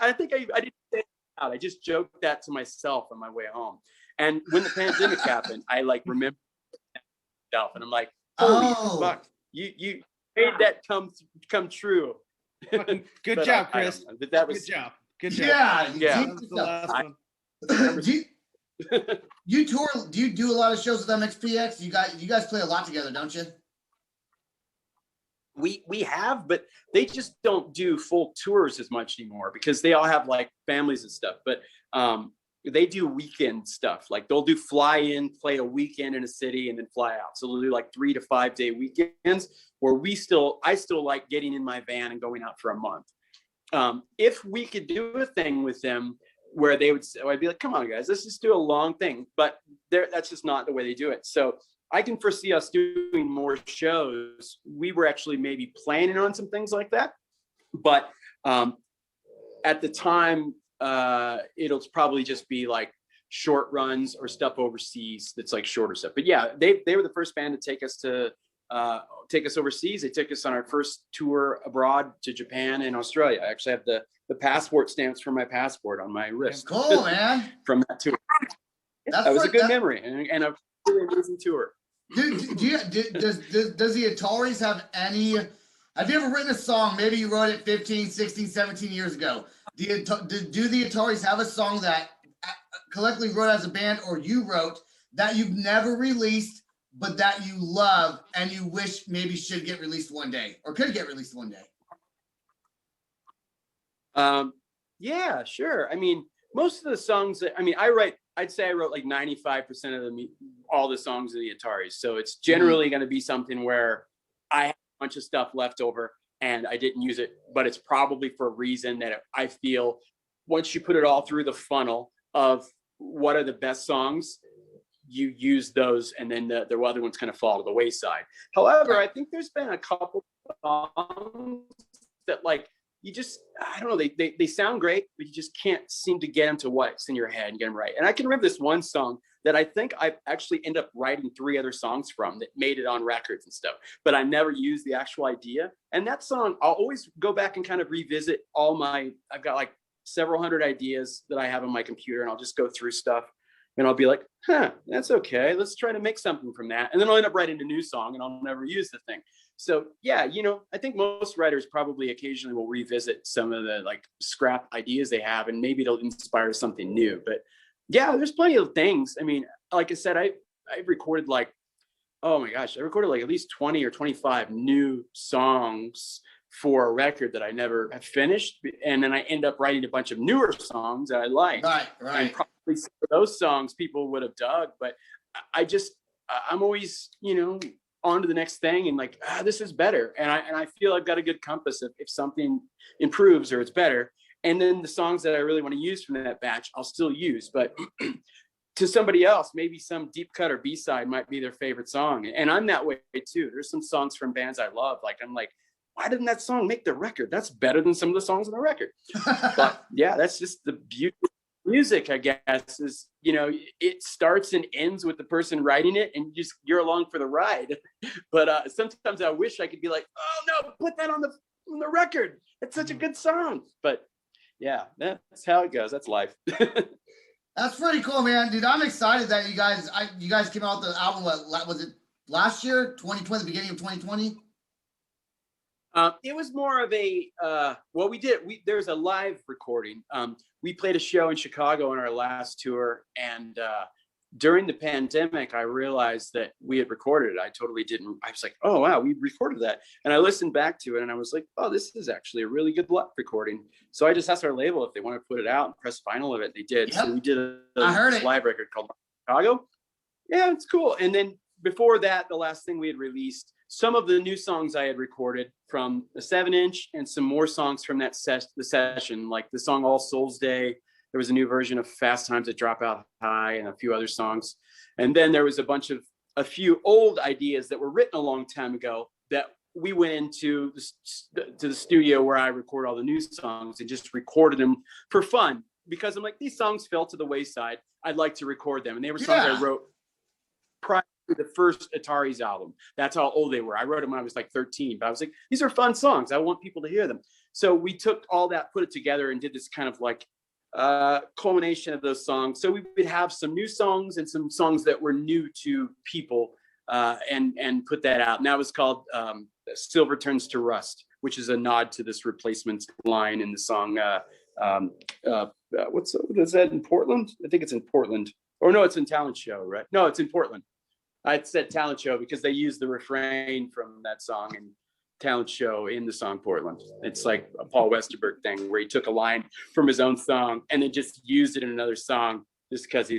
I think I didn't say it out. I just joked that to myself on my way home. And when the pandemic happened, I remember myself, and I'm like, holy fuck, you made that come true. Good job, Kris. Good job. Yeah. You tour? Do you do a lot of shows with MXPX? You guys play a lot together, don't you? We have, but they just don't do full tours as much anymore, because they all have families and stuff. But they do weekend stuff. They'll do fly in, play a weekend in a city, and then fly out. So they'll do 3 to 5 day weekends, where I still like getting in my van and going out for a month. If we could do a thing with them where I'd be like, come on guys, let's just do a long thing. But that's just not the way they do it. So I can foresee us doing more shows. We were actually maybe planning on some things like that. But at the time, it'll probably just be like short runs or stuff overseas that's like shorter stuff. But yeah, they were the first band to take us overseas. They took us on our first tour abroad to Japan and Australia. I actually have the passport stamps for my passport on my wrist. Cool, man. From that tour. That was a good memory and a really amazing tour. Does the Ataris have any? Have you ever written a song? Maybe you wrote it 15, 16, 17 years ago. Do the Ataris have a song that collectively wrote as a band, or you wrote, that you've never released, but that you love and you wish maybe should get released one day, or could get released one day? Yeah, sure. I mean, most of the songs that I'd say I wrote like 95% of all the songs of the Ataris. So it's generally going to be something where I have a bunch of stuff left over and I didn't use it, but it's probably for a reason that I feel once you put it all through the funnel of what are the best songs, you use those, and then the other ones kind of fall to the wayside. However, I think there's been a couple songs that like, you just, I don't know, they sound great, but you just can't seem to get them to what's in your head and get them right. And I can remember this one song that I think I actually ended up writing 3 other songs from that made it on records and stuff, but I never used the actual idea. And that song, I'll always go back and kind of revisit I've got like several hundred ideas that I have on my computer, and I'll just go through stuff and I'll be like, that's okay. Let's try to make something from that. And then I'll end up writing a new song and I'll never use the thing. So yeah, I think most writers probably occasionally will revisit some of the like scrap ideas they have, and maybe it'll inspire something new. But yeah, there's plenty of things. I mean, like I said, I recorded like, oh my gosh, I recorded like at least 20 or 25 new songs for a record that I never have finished. And then I end up writing a bunch of newer songs that I like. Right. And probably some of those songs people would have dug, but I'm always, on to the next thing and like, this is better. And I feel I've got a good compass if something improves or it's better. And then the songs that I really want to use from that batch, I'll still use. But to somebody else, maybe some deep cut or B-side might be their favorite song. And I'm that way too. There's some songs from bands I love. Like, I'm like, why didn't that song make the record? That's better than some of the songs on the record. But yeah, that's just the beauty of music, I guess, is, it starts and ends with the person writing it, and you're along for the ride. But sometimes I wish I could be like, oh no, put that on the record. It's such a good song. But yeah, that's how it goes. That's life. That's pretty cool, man. Dude, I'm excited that you guys came out with the album. What was it, last year, 2020, the beginning of 2020? It was more of a there's a live recording. We played a show in Chicago on our last tour, and during the pandemic I realized that we had recorded it. I totally didn't. I was like, oh wow, we recorded that. And I listened back to it and I was like, oh, this is actually a really good live recording. So I just asked our label if they wanted to put it out and press vinyl of it. They did. Yep. So we did a live record called Chicago. Yeah, it's cool. And then before that, the last thing we had released, some of the new songs I had recorded from the 7-inch and some more songs from the session, like the song All Souls Day. There was a new version of Fast Times at Dropout High and a few other songs. And then there was a few old ideas that were written a long time ago that we went into the studio where I record all the new songs and just recorded them for fun, because I'm like, these songs fell to the wayside. I'd like to record them. And they were songs I wrote prior to the first Ataris album. That's how old they were. I wrote them when I was like 13, but I was like, these are fun songs. I want people to hear them. So we took all that, put it together, and did this kind of like culmination of those songs. So we would have some new songs and some songs that were new to people, and put that out. And that was called Silver Turns to Rust, which is a nod to this Replacements line in the song. What is that, in Portland? I think it's in Portland. Or no, it's in Talent Show, right? No, it's in Portland. I said Talent Show because they used the refrain from that song in Talent Show in the song Portland. It's like a Paul Westerberg thing where he took a line from his own song and then just used it in another song just because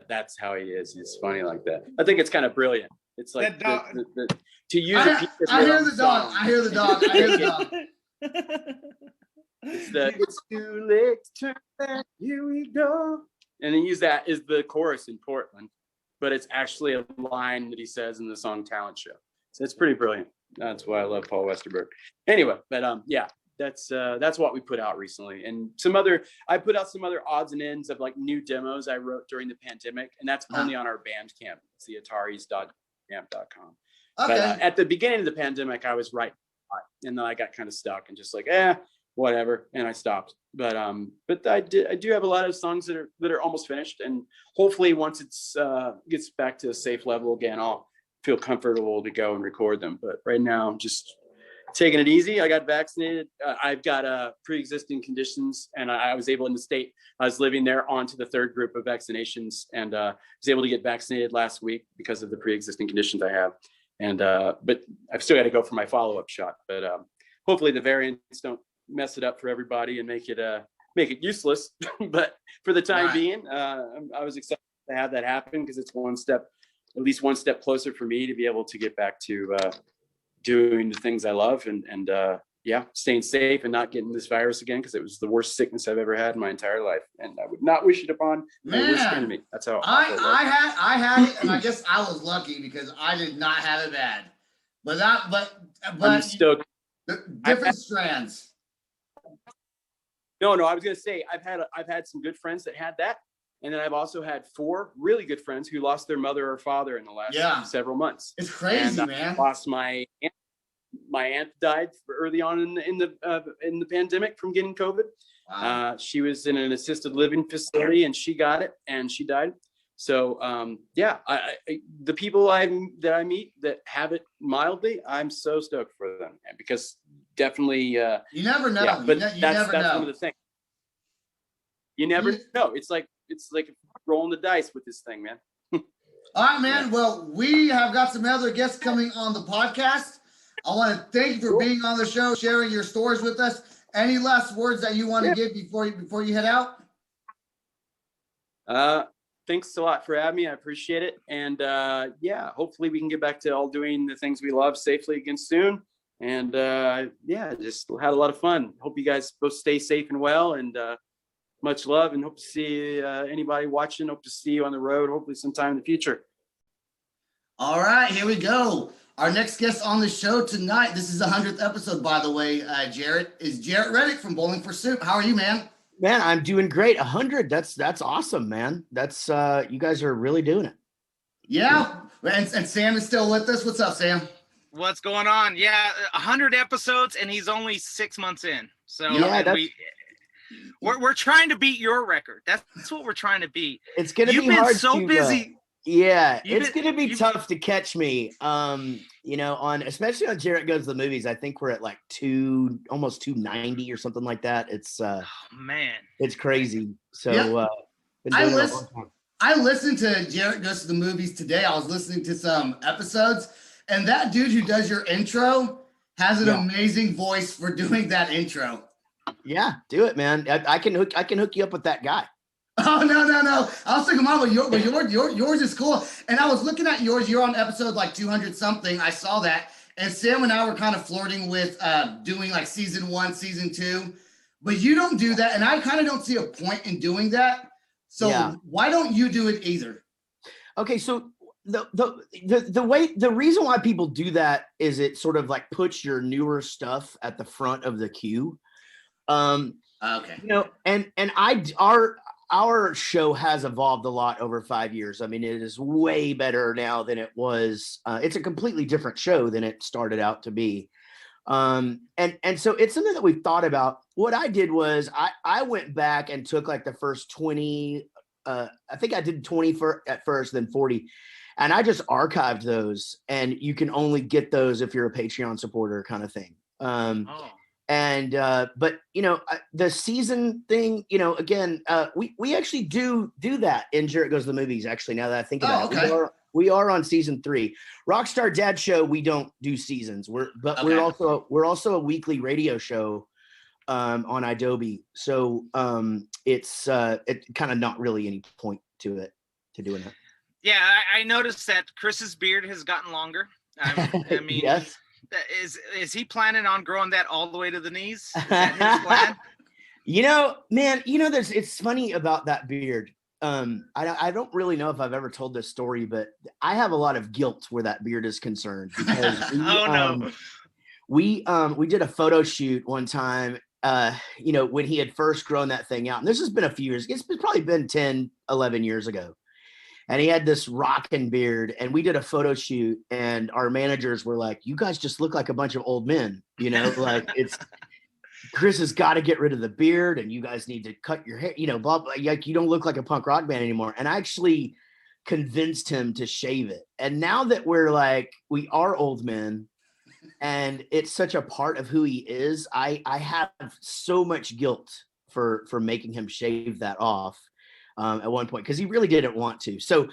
that's how he is. He's funny like that. I think it's kind of brilliant. It's like to use I hear the dog. I hear the dog. I hear the dog. It's too late to turn back, here we go. And then use that as the chorus in Portland, but it's actually a line that he says in the song Talent Show. So it's pretty brilliant. That's why I love Paul Westerberg. Anyway, but yeah, that's what we put out recently. And I put out some other odds and ends of like new demos I wrote during the pandemic, and that's only on our Bandcamp. It's the ataris.bandcamp.com. Okay. But at the beginning of the pandemic, I was writing a lot, and then I got kind of stuck and just like, whatever, and I stopped. But I do have a lot of songs that are almost finished, and hopefully once it's gets back to a safe level again, I'll feel comfortable to go and record them. But right now, I'm just taking it easy. I got vaccinated. I've got pre-existing conditions, and I was able in the state. I was living there onto the third group of vaccinations, and was able to get vaccinated last week because of the pre-existing conditions I have. And but I've still got to go for my follow-up shot. But hopefully the variants don't mess it up for everybody and make it useless. But for the time being, I was excited to have that happen, because it's at least one step closer for me to be able to get back to doing the things I love and staying safe and not getting this virus again, because it was the worst sickness I've ever had in my entire life, and I would not wish it upon my worst enemy. That's how I had it, and I guess I was lucky because I did not have it bad. But I'm stoked. Different strands. No, I was gonna say I've had some good friends that had that, and then I've also had 4 really good friends who lost their mother or father in the last several months. It's crazy, and man. I lost my aunt. My aunt died early on in the pandemic from getting COVID. Wow. She was in an assisted living facility, and she got it, and she died. So the people that I meet that have it mildly, I'm so stoked for them, because definitely you never know. Yeah, but that's one of the things. You never know. It's like rolling the dice with this thing, man. All right, man. Well, we have got some other guests coming on the podcast. I want to thank you for being on the show, sharing your stories with us. Any last words that you want to give before you head out? Thanks a lot for having me. I appreciate it. And hopefully we can get back to all doing the things we love safely again soon. And just had a lot of fun. Hope you guys both stay safe and well, and much love, and hope to see anybody watching. Hope to see you on the road, hopefully sometime in the future. All right, here we go. Our next guest on the show tonight, this is the 100th episode, by the way, Jaret, is Jaret Reddick from Bowling for Soup. How are you, man? Man, I'm doing great. 100, that's awesome, man. That's you guys are really doing it. Yeah, and Sam is still with us. What's up, Sam? What's going on? Yeah, 100 episodes, and he's only 6 months in. So we're trying to beat your record. That's what we're trying to beat. It's gonna be hard. You've been so busy. It's gonna be tough to catch me. Especially on Jaret Goes to the Movies. I think we're at like almost 290 or something like that. It's man, it's crazy. So I listened to Jaret Goes to the Movies today. I was listening to some episodes, and that dude who does your intro has an amazing voice for doing that intro. Yeah, do it, man. I can hook you up with that guy. Oh, no. I was thinking, Mama, yours is cool. And I was looking at yours. You're on episode like 200 something. I saw that. And Sam and I were kind of flirting with doing like season 1, season 2. But you don't do that. And I kind of don't see a point in doing that. So why don't you do it either? Okay, so the reason why people do that is it sort of like puts your newer stuff at the front of the queue. Okay. Our show has evolved a lot over 5 years. I mean, it is way better now than it was. It's a completely different show than it started out to be. And so it's something that we've thought about. What I did was I went back and took like the first 20, I think I did 20 at first, then 40. And I just archived those, and you can only get those if you're a Patreon supporter kind of thing. But the season thing, again, we actually do that in Jaret Goes to the Movies. Actually, now that I think about it, we are on season 3. Rockstar Dad Show, we don't do seasons. We're also a weekly radio show on Adobe. So it's kind of not really any point to doing that. Yeah, I noticed that Kris's beard has gotten longer. I mean, yes. Is he planning on growing that all the way to the knees? Is that his plan? It's funny about that beard. I don't really know if I've ever told this story, but I have a lot of guilt where that beard is concerned because we did a photo shoot one time, when he had first grown that thing out. And this has been a few years. It's probably been 10, 11 years ago. And he had this rockin' beard, and we did a photo shoot, and our managers were like, you guys just look like a bunch of old men, like Kris has got to get rid of the beard, and you guys need to cut your hair, blah, blah, like you don't look like a punk rock band anymore. And I actually convinced him to shave it. And now that we are old men, and it's such a part of who he is, I have so much guilt for making him shave that off. At one point, because he really didn't want to. So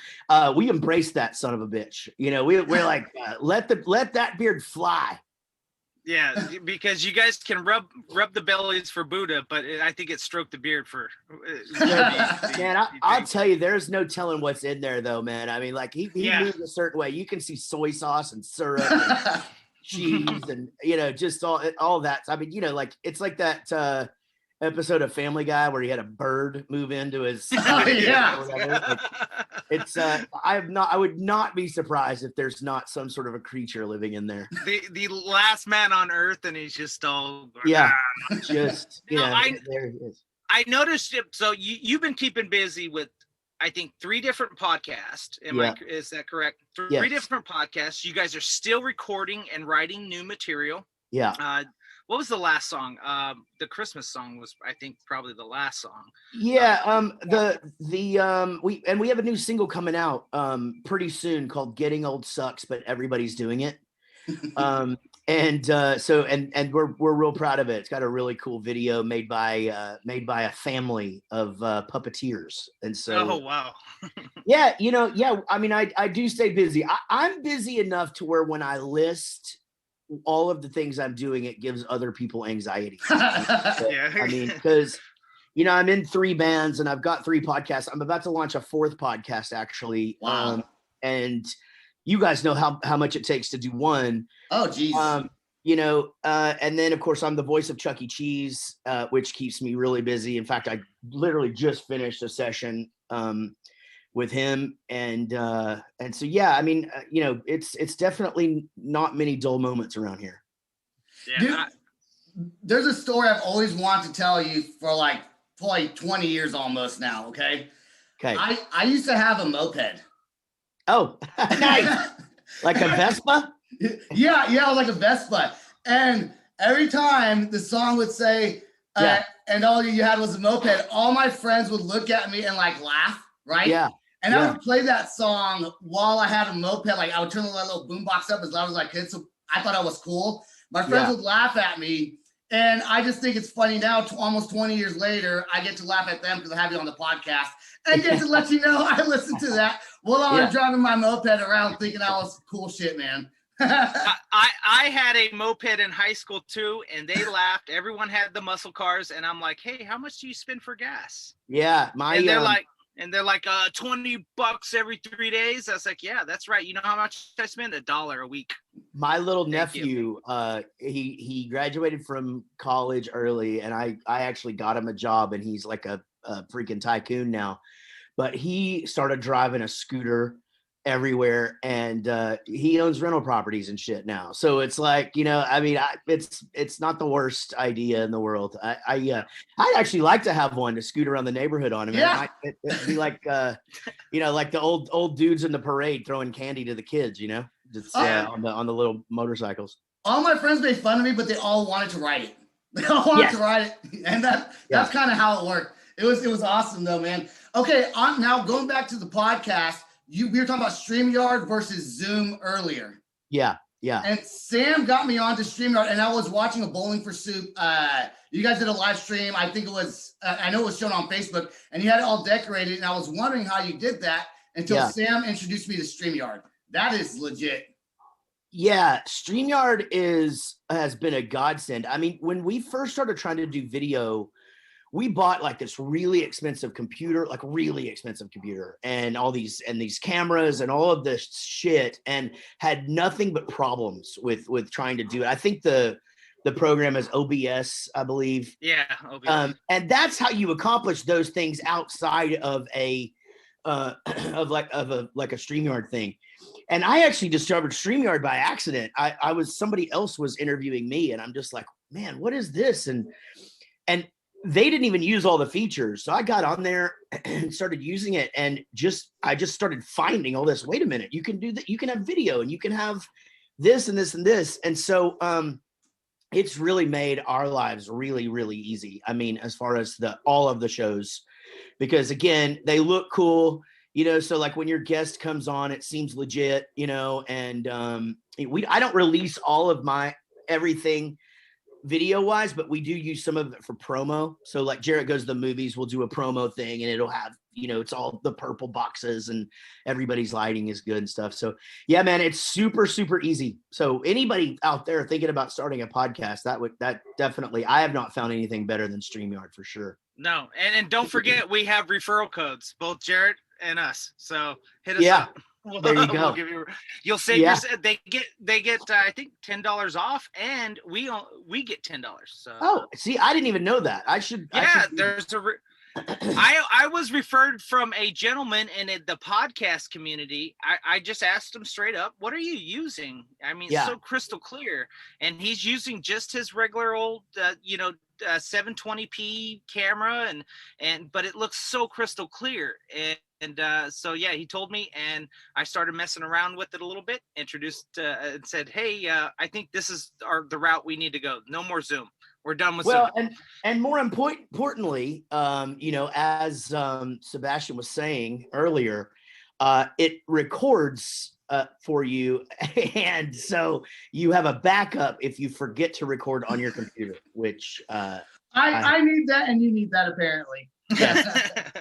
we embraced that son of a bitch. We're like, let that beard fly. Yeah, because you guys can rub the bellies for Buddha, but I think it stroked the beard for. Man, I'll tell you, there's no telling what's in there, though, man. I mean, like he moves a certain way. You can see soy sauce and syrup, and cheese, and just all that. I mean, it's like that. Episode of Family Guy where he had a bird move into his it's I would not be surprised if there's not some sort of a creature living in there. The last man on earth, and he's just all just there he is. I noticed it. So you've been keeping busy with, I think, 3 different podcasts. Is that correct? Three different podcasts. You guys are still recording and writing new material. Yeah. What was the last song? The Christmas song was, I think, probably the last song. Yeah. We have a new single coming out pretty soon called "Getting Old Sucks," but everybody's doing it. And we're real proud of it. It's got a really cool video made by a family of puppeteers. And so, oh wow. Yeah. I mean, I do stay busy. I'm busy enough to where when I list all of the things I'm doing, it gives other people anxiety. I mean, because I'm in 3 bands and I've got 3 podcasts. I'm about to launch a 4th podcast, actually. Wow. And you guys know how much it takes to do one. Oh, geez. And then of course I'm the voice of Chuck E. Cheese, which keeps me really busy. In fact, I literally just finished a session with him, and so I mean, it's definitely not many dull moments around here. Dude, there's a story I've always wanted to tell you for like probably 20 years almost now. Okay. I used to have a moped. Oh, nice. Like a Vespa? Yeah, like a Vespa. And every time the song would say, and all you had was a moped, all my friends would look at me and like laugh, right? Yeah. And I would play that song while I had a moped. Like I would turn the little boombox up as loud as I could. So I thought I was cool. My friends would laugh at me. And I just think it's funny now, almost 20 years later, I get to laugh at them because I have you on the podcast. And get to let you know I listened to that while I was driving my moped around thinking I was cool shit, man. I had a moped in high school too, and they laughed. Everyone had the muscle cars, and I'm like, hey, how much do you spend for gas? Yeah, and they're like, $20 every 3 days. I was like, yeah, that's right. You know how much I spend? $1 a week. My little nephew, he graduated from college early, and I actually got him a job, and he's like a freaking tycoon now. But he started driving a scooter everywhere, and he owns rental properties and shit now. So it's like, I mean, it's not the worst idea in the world. I'd actually like to have one to scoot around the neighborhood on him. Yeah. It'd be like like the old dudes in the parade throwing candy to the kids, just on the little motorcycles. All my friends made fun of me, but they all wanted to ride it. They all wanted to ride it, and that's kind of how it worked. It was awesome though, man. Okay, now going back to the podcast. We were talking about StreamYard versus Zoom earlier. Yeah. And Sam got me onto StreamYard, and I was watching a Bowling for Soup. You guys did a live stream. I think it was, I know it was shown on Facebook, and you had it all decorated, and I was wondering how you did that until Sam introduced me to StreamYard. That is legit. Yeah, StreamYard has been a godsend. I mean, when we first started trying to do video, we bought like this really expensive computer, and all these cameras and all of this shit, and had nothing but problems with trying to do it. I think the program is OBS, I believe. Yeah, OBS. And that's how you accomplish those things outside of a of a StreamYard thing. And I actually discovered StreamYard by accident. Somebody else was interviewing me, and I'm just like, man, what is this? And they didn't even use all the features. So I got on there and started using it, and I just started finding all this. Wait a minute, you can do that. You can have video, and you can have this and this and this. And so it's really made our lives really, really easy. I mean, as far as all of the shows, because again, they look cool, so like when your guest comes on, it seems legit, and I don't release all of my everything video wise, but we do use some of it for promo. So like Jaret Goes to the Movies, we'll do a promo thing, and it'll have, it's all the purple boxes and everybody's lighting is good and stuff. So yeah, man, it's super, super easy. So anybody out there thinking about starting a podcast, that definitely, I have not found anything better than StreamYard for sure. No. And don't forget, we have referral codes, both Jaret and us. So hit us up. There you go. You'll save they get I think $10 off, and we get $10. So see, I didn't even know that. I was referred from a gentleman in the podcast community. I just asked him straight up, what are you using? I mean, so crystal clear, and he's using just his regular old 720p camera, but it looks so crystal clear. So yeah, he told me, and I started messing around with it a little bit, introduced and said, hey, I think this is the route we need to go. No more Zoom. We're done with Zoom. And more importantly, as Sebastian was saying earlier, it records for you, and so you have a backup if you forget to record on your computer, which I need that, and you need that apparently.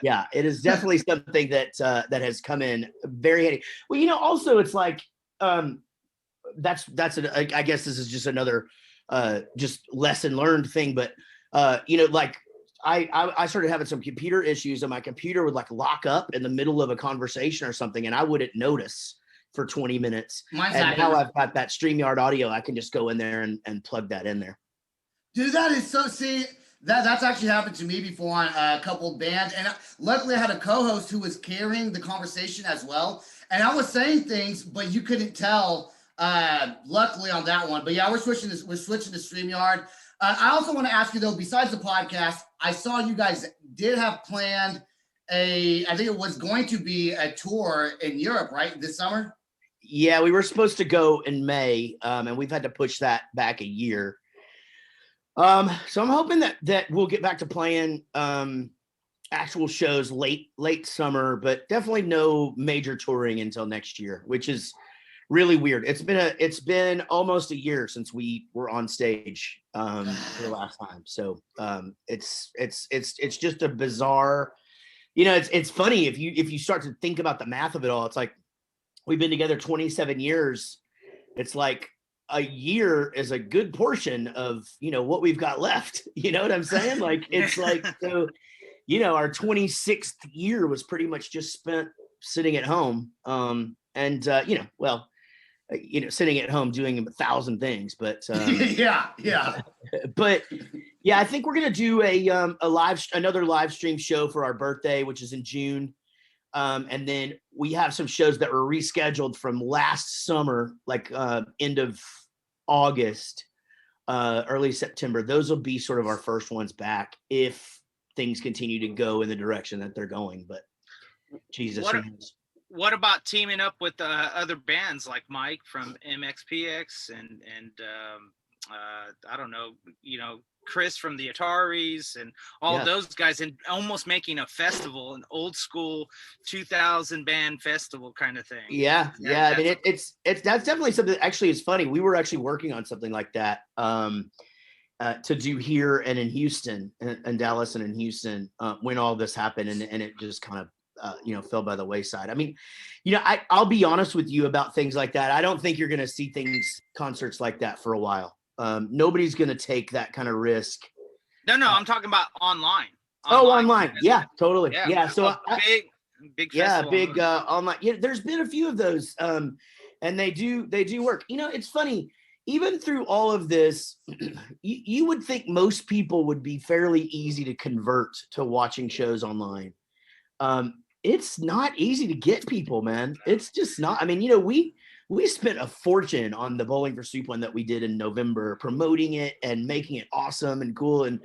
Yeah, it is definitely something that has come in very handy. Well, also it's like I guess this is just another just lesson learned thing, but like I started having some computer issues, and my computer would like lock up in the middle of a conversation or something, and I wouldn't notice for 20 minutes. And now I've got that StreamYard audio. I can just go in there and plug that in there. Dude, that is so, that's actually happened to me before on a couple of bands. And luckily I had a co-host who was carrying the conversation as well. And I was saying things, but you couldn't tell, luckily on that one. But yeah, we're switching to StreamYard. I also want to ask you though, besides the podcast, I saw you guys did have planned I think it was going to be a tour in Europe, right? This summer? Yeah, we were supposed to go in May, and we've had to push that back a year. So I'm hoping that we'll get back to playing actual shows late summer, but definitely no major touring until next year, which is really weird. It's been almost a year since we were on stage for the last time. So it's just a bizarre, it's funny if you start to think about the math of it all. It's like we've been together 27 years. It's like a year is a good portion of, what we've got left. You know what I'm saying? Like, it's like, so, our 26th year was pretty much just spent sitting at home. Sitting at home doing 1,000 things, but yeah. But yeah, I think we're going to do another live stream show for our birthday, which is in June. And then we have some shows that were rescheduled from last summer, like end of August, early September. Those will be sort of our first ones back if things continue to go in the direction that they're going. But Jesus. What about teaming up with other bands like Mike from MXPX and I don't know, Kris from the Ataris and all of those guys, and almost making a festival, an old school 2000 band festival kind of thing? Yeah. I mean, that's definitely something that actually is funny. We were actually working on something like that to do here and in Houston, and Dallas and in Houston when all this happened, and it just kind of fell by the wayside. I mean, I'll be honest with you about things like that. I don't think you're going to see concerts like that for a while. Nobody's going to take that kind of risk. No, I'm talking about online. Online. Yeah, totally. Yeah. So big festival. Big online. Yeah, there's been a few of those, and they do work. It's funny. Even through all of this, you would think most people would be fairly easy to convert to watching shows online. it's not easy to get people, man. It's just not. I mean, we spent a fortune on the Bowling for Soup one that we did in November, promoting it and making it awesome and cool. And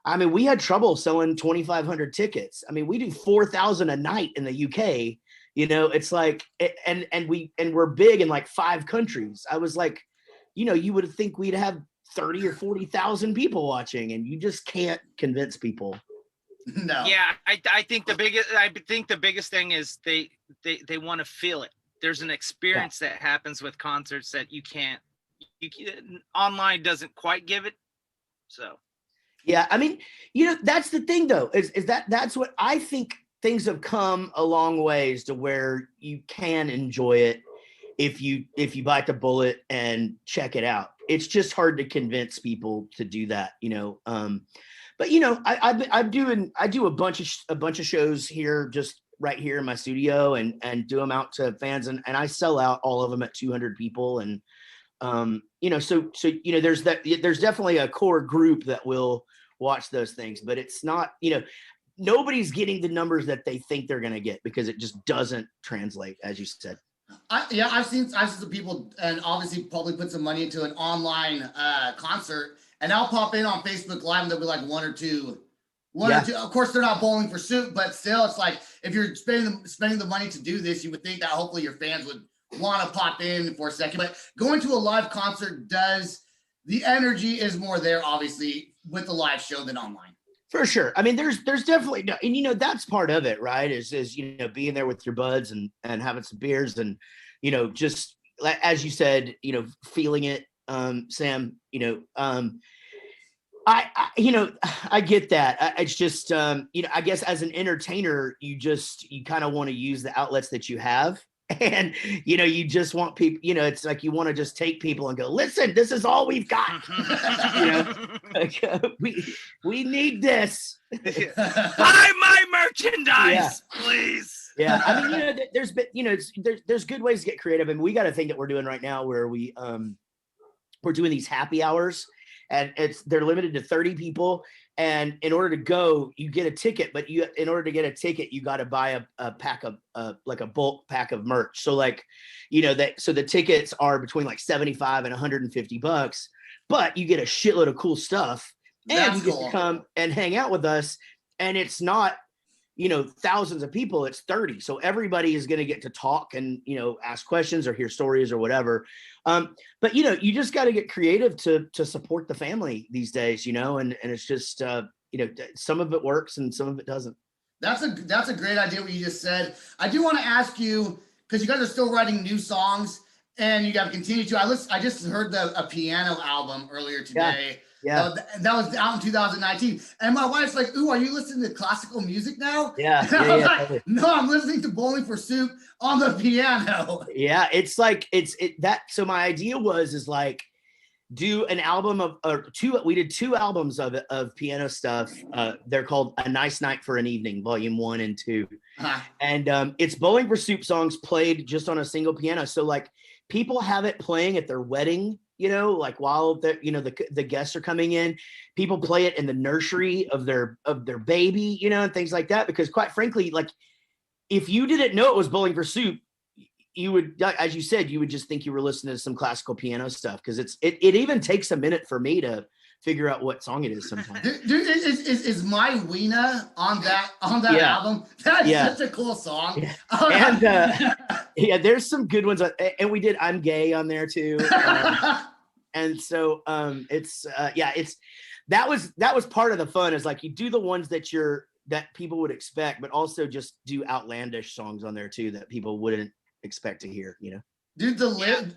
I mean, we had trouble selling 2,500 tickets. I mean, we do 4,000 a night in the UK. It's like, and we're big in like 5 countries. I was like, you would think we'd have 30 or 40,000 people watching, and you just can't convince people. No. Yeah, I think the biggest thing is they want to feel it. There's an experience that happens with concerts that you can't online doesn't quite give it. So yeah, I mean, that's the thing though, is that's what I think. Things have come a long ways to where you can enjoy it if you bite the bullet and check it out. It's just hard to convince people to do that, But I do a bunch of shows here, just right here in my studio, and do them out to fans, and I sell out all of them at 200 people, and there's definitely a core group that will watch those things, but it's not, nobody's getting the numbers that they think they're going to get because it just doesn't translate, as you said. I've seen some people, and obviously probably put some money into an online concert, and I'll pop in on Facebook Live and there'll be like one or two. Of course, they're not Bowling for Soup, but still, it's like if you're spending the money to do this, you would think that hopefully your fans would want to pop in for a second. But going to a live concert the energy is more there, obviously, with the live show than online. For sure. I mean, there's definitely, and that's part of it, right? Is being there with your buds and having some beers and, just as you said, feeling it, Sam, I get that. It's just, I guess as an entertainer, you kind of want to use the outlets that you have. And, you just want people, it's like you want to just take people and go, listen, this is all we've got. We need this. Buy my merchandise, please. Yeah. I mean, there's been, there's good ways to get creative. I mean, we got a thing that we're doing right now where we're doing these happy hours, and they're limited to 30 people. And in order to go, you get a ticket, but in order to get a ticket, you got to buy a pack of like a bulk pack of merch. So like, so the tickets are between like $75 and $150, but you get a shitload of cool stuff, and you get to come and hang out with us. And it's not, thousands of people, it's 30. So everybody is going to get to talk and, ask questions or hear stories or whatever. But you just got to get creative to support the family these days, and it's just, some of it works and some of it doesn't. That's a great idea what you just said. I do want to ask you, because you guys are still writing new songs and you got to continue to. I just heard a piano album earlier today. Yeah. That was out in 2019. And my wife's like, ooh, are you listening to classical music now? Yeah. And I was like, no, I'm listening to Bowling for Soup on the piano. Yeah. It's like, so my idea is like, do an album we did 2 albums of piano stuff. They're called A Nice Night for an Evening, Volume 1 and 2. And it's Bowling for Soup songs played just on a single piano. So like people have it playing at their wedding, like while the guests are coming in, people play it in the nursery of their baby, and things like that. Because quite frankly, like if you didn't know it was Bowling for Soup, you would, as you said, you would just think you were listening to some classical piano stuff. Because it even takes a minute for me to figure out what song it is sometimes. Dude, is My Weena on that album? That's such a cool song. Yeah. And there's some good ones, and we did I'm Gay on there too. And so that was part of the fun, is like you do the ones that people would expect, but also just do outlandish songs on there too that people wouldn't expect to hear, Dude, go ahead.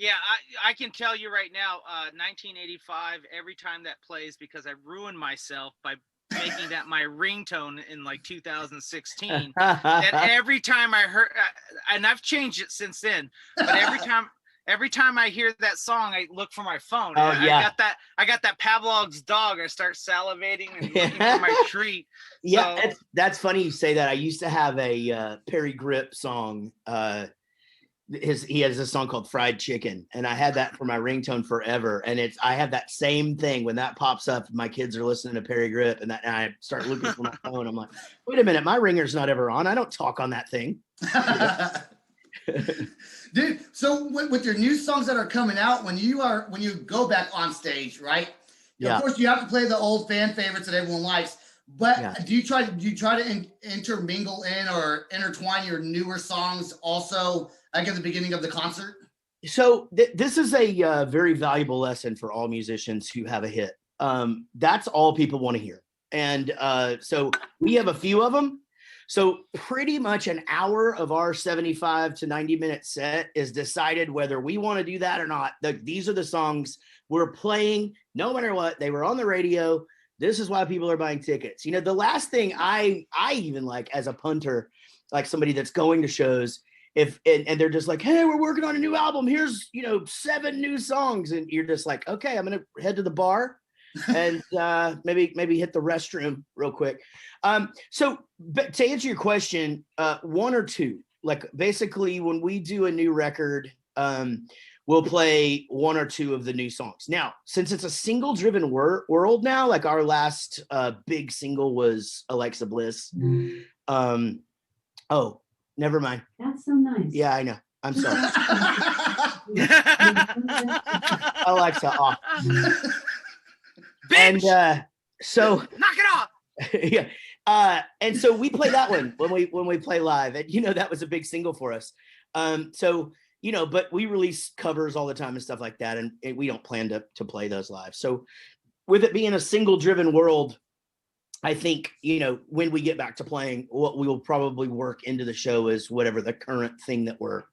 Yeah, I can tell you right now, 1985, every time that plays, because I ruined myself by making that my ringtone in like 2016, that every time I heard, and I've changed it since then, but every time I hear that song, I look for my phone. Oh, yeah. I got that Pavlov's dog. I start salivating and looking for my treat. Yeah, so, that's funny you say that. I used to have a Perry Grip song he has this song called Fried Chicken, and I had that for my ringtone forever. And I have that same thing when that pops up. My kids are listening to Perry Grip, and I start looking for my phone. I'm like, wait a minute, my ringer's not ever on. I don't talk on that thing. Dude, so with your new songs that are coming out, when you go back on stage, right? Yeah. Of course, you have to play the old fan favorites that everyone likes. But do you try to intermingle in or intertwine your newer songs also, like at the beginning of the concert? So this is a very valuable lesson for all musicians who have a hit. That's all people want to hear. And so we have a few of them. So pretty much an hour of our 75 to 90-minute set is decided whether we want to do that or not. These are the songs we're playing no matter what. They were on the radio. This is why people are buying tickets. You know, the last thing I even like as a punter, like somebody that's going to shows, and they're just like, hey, we're working on a new album. Here's, 7 new songs. And you're just like, okay, I'm going to head to the bar and maybe hit the restroom real quick. So but to answer your question, 1 or 2, like basically when we do a new record, we'll play 1 or 2 of the new songs. Now, since it's a single driven world now, like our last big single was Alexa Bliss. Oh, never mind. That's so nice. Yeah, I know. I'm sorry. Alexa off. Bitch! And so knock it off. Yeah. And so we play that one when we play live, and that was a big single for us. So but we release covers all the time and stuff like that, and we don't plan to play those live. So with it being a single driven world, I think when we get back to playing, what we will probably work into the show is whatever the current thing that we're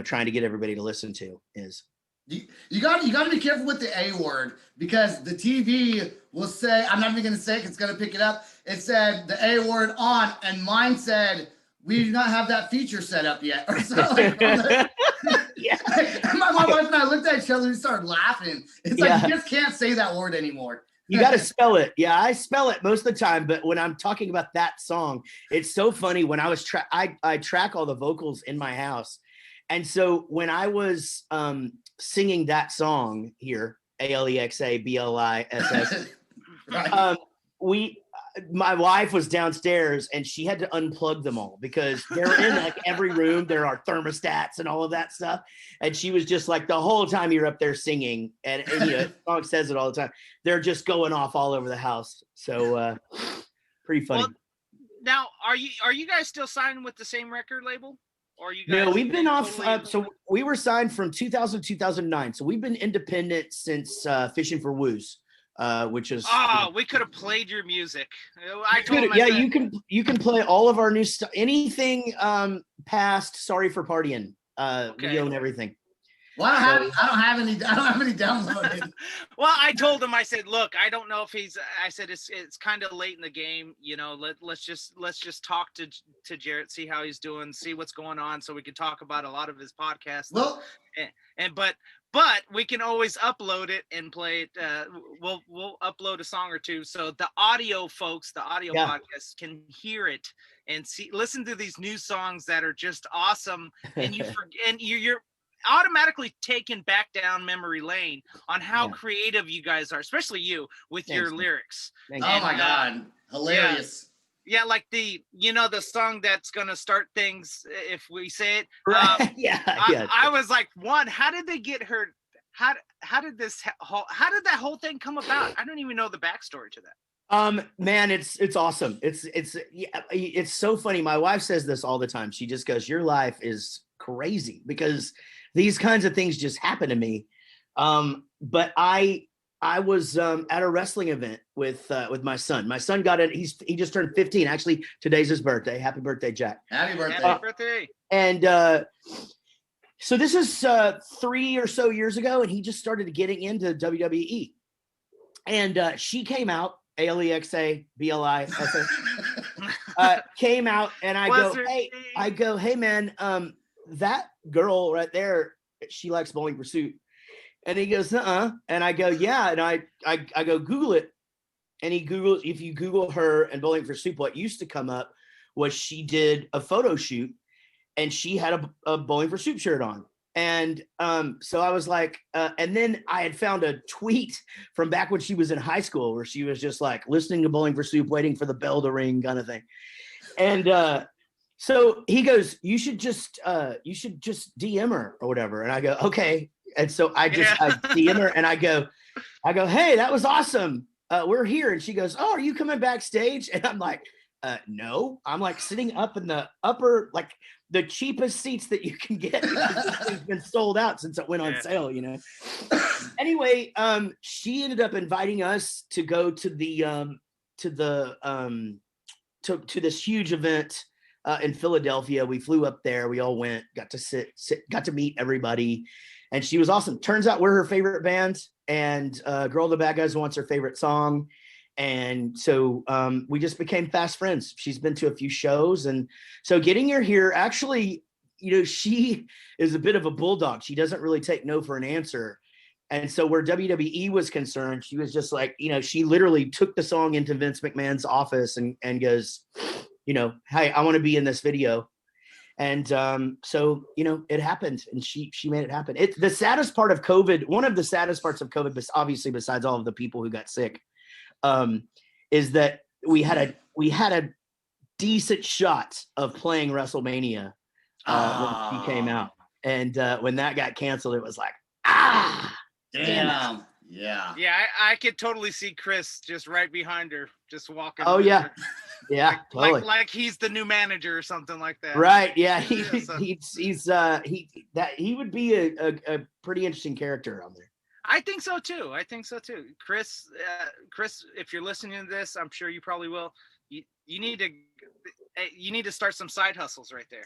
trying to get everybody to listen to is. You got to be careful with the A word, because the TV will say, I'm not even going to say it, it's going to pick it up. It said the A word on, and mine said, we do not have that feature set up yet. Or something. Yeah. My wife and I looked at each other and started laughing. It's like, you just can't say that word anymore. You got to spell it. Yeah, I spell it most of the time, but when I'm talking about that song, it's so funny. When I was I track all the vocals in my house. And so when I was singing that song here, Alexa Bliss, Right. my wife was downstairs and she had to unplug them all because they're in like every room. There are thermostats and all of that stuff. And she was just like, the whole time you're up there singing, and the song says it all the time, they're just going off all over the house. So pretty funny. Well, now, are you guys still signed with the same record label? Or are you guys No, we've been off. totally- So we were signed from 2000 to 2009. So we've been independent since Fishing for Woos. Which is we could have played your music. I told him, you can play all of our new stuff, anything past Sorry for Partying. We own everything. Well, I don't have any downloaded. Well, I told him, I said, look, I don't know if I said it's kind of late in the game, let's just talk to Jaret, see how he's doing, see what's going on, so we can talk about a lot of his podcasts. Well, but we can always upload it and play it. We'll upload a song or two, so the audio folks, the audio podcasts can hear it and listen to these new songs that are just awesome. And you're automatically taken back down memory lane on how creative you guys are, especially you with your lyrics. Oh my God, hilarious. Yeah, like the song that's gonna start things if we say it. I was like, how did they get her? How did that whole thing come about? I don't even know the backstory to that. Man, it's awesome. It's so funny. My wife says this all the time. She just goes, "Your life is crazy," because these kinds of things just happen to me. But I was at a wrestling event with my son. My son got it. He just turned 15. Actually, today's his birthday. Happy birthday, Jack. Happy birthday. Happy birthday. And so this is 3 or so years ago, and he just started getting into WWE. And she came out, Alexa Bliss, came out, and I go, hey man, that girl right there, she likes Bowling Pursuit. And he goes, and I go, yeah. And I go, Google it. And if you Google her and Bowling for Soup, what used to come up was she did a photo shoot and she had a Bowling for Soup shirt on. And so I was like, and then I had found a tweet from back when she was in high school where she was just like listening to Bowling for Soup, waiting for the bell to ring kind of thing. And so he goes, you should just DM her or whatever. And I go, okay. And so I DM her and I go, hey, that was awesome. We're here. And she goes, oh, are you coming backstage? And I'm like, no, I'm like sitting up in the upper, like the cheapest seats that you can get. It's been sold out since it went on sale, you know? Anyway, she ended up inviting us to go to this huge event in Philadelphia. We flew up there. We all went, got to meet everybody. And she was awesome. Turns out we're her favorite band, and Girl the Bad Guys Want's her favorite song. And so we just became fast friends. She's been to a few shows. And so getting her here, actually, you know, she is a bit of a bulldog. She doesn't really take no for an answer. And so where WWE was concerned, she was just like, you know, she literally took the song into Vince McMahon's office and goes, you know, hey, I want to be in this video. And so, you know, it happened, and she made it happen. The saddest part of COVID, one of the saddest parts of COVID, obviously besides all of the people who got sick, is that we had a decent shot of playing WrestleMania when she came out. And when that got canceled, it was like, damn. Yeah. Yeah, I could totally see Kris just right behind her, just walking. Oh yeah. her. Yeah, totally. Like he's the new manager or something like that. Right. Yeah. He would be a pretty interesting character on there. I think so too. Kris, if you're listening to this, I'm sure you probably will. You need to start some side hustles right there.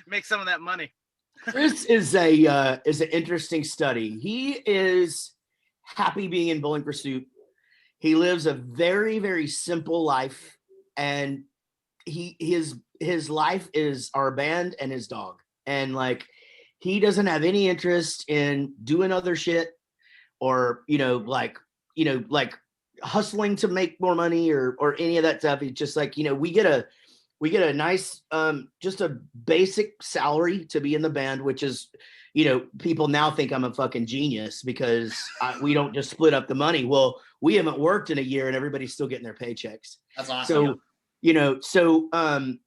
Make some of that money. Kris is an interesting study. He is happy being in Bowling for Soup. He lives a very, very simple life, and his life is our band and his dog. And like, he doesn't have any interest in doing other shit or, like hustling to make more money or any of that stuff. It's just like, we get a nice, just a basic salary to be in the band, which is, people now think I'm a fucking genius because we don't just split up the money. Well, we haven't worked in a year and everybody's still getting their paychecks. That's awesome. So,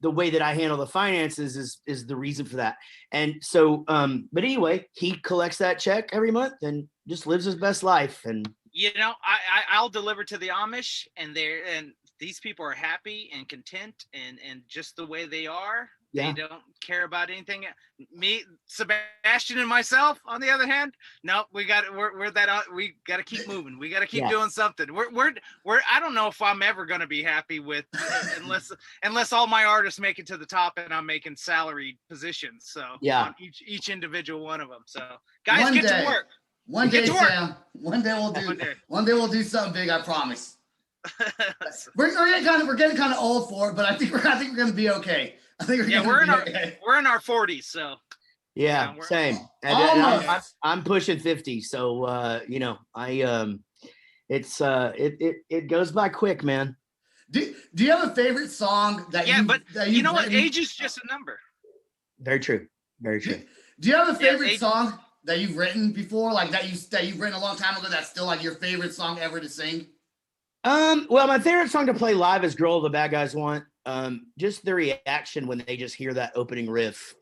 the way that I handle the finances is the reason for that. And so, but anyway, he collects that check every month and just lives his best life. And, I'll deliver to the Amish, and these people are happy and content and just the way they are. Yeah. They don't care about anything. Me, Sebastian, and myself, on the other hand, no, we got to keep moving. We got to keep doing something. We're I don't know if I'm ever going to be happy with unless all my artists make it to the top and I'm making salaried positions. So on each individual one of them. So guys, get to work. One day, Sam. One day we'll do something big. I promise. We're getting kind of old for it, but I think we're going to be okay. I think we're in our 40s, so same. And I'm pushing 50, so it goes by quick, man. Do you have a favorite song that you know what? Age is just a number. Very true. Very true. Do you have a favorite song that you've written before, like that you've written a long time ago that's still like your favorite song ever to sing? Well, my favorite song to play live is "Girl the Bad Guys Want." Just the reaction when they just hear that opening riff.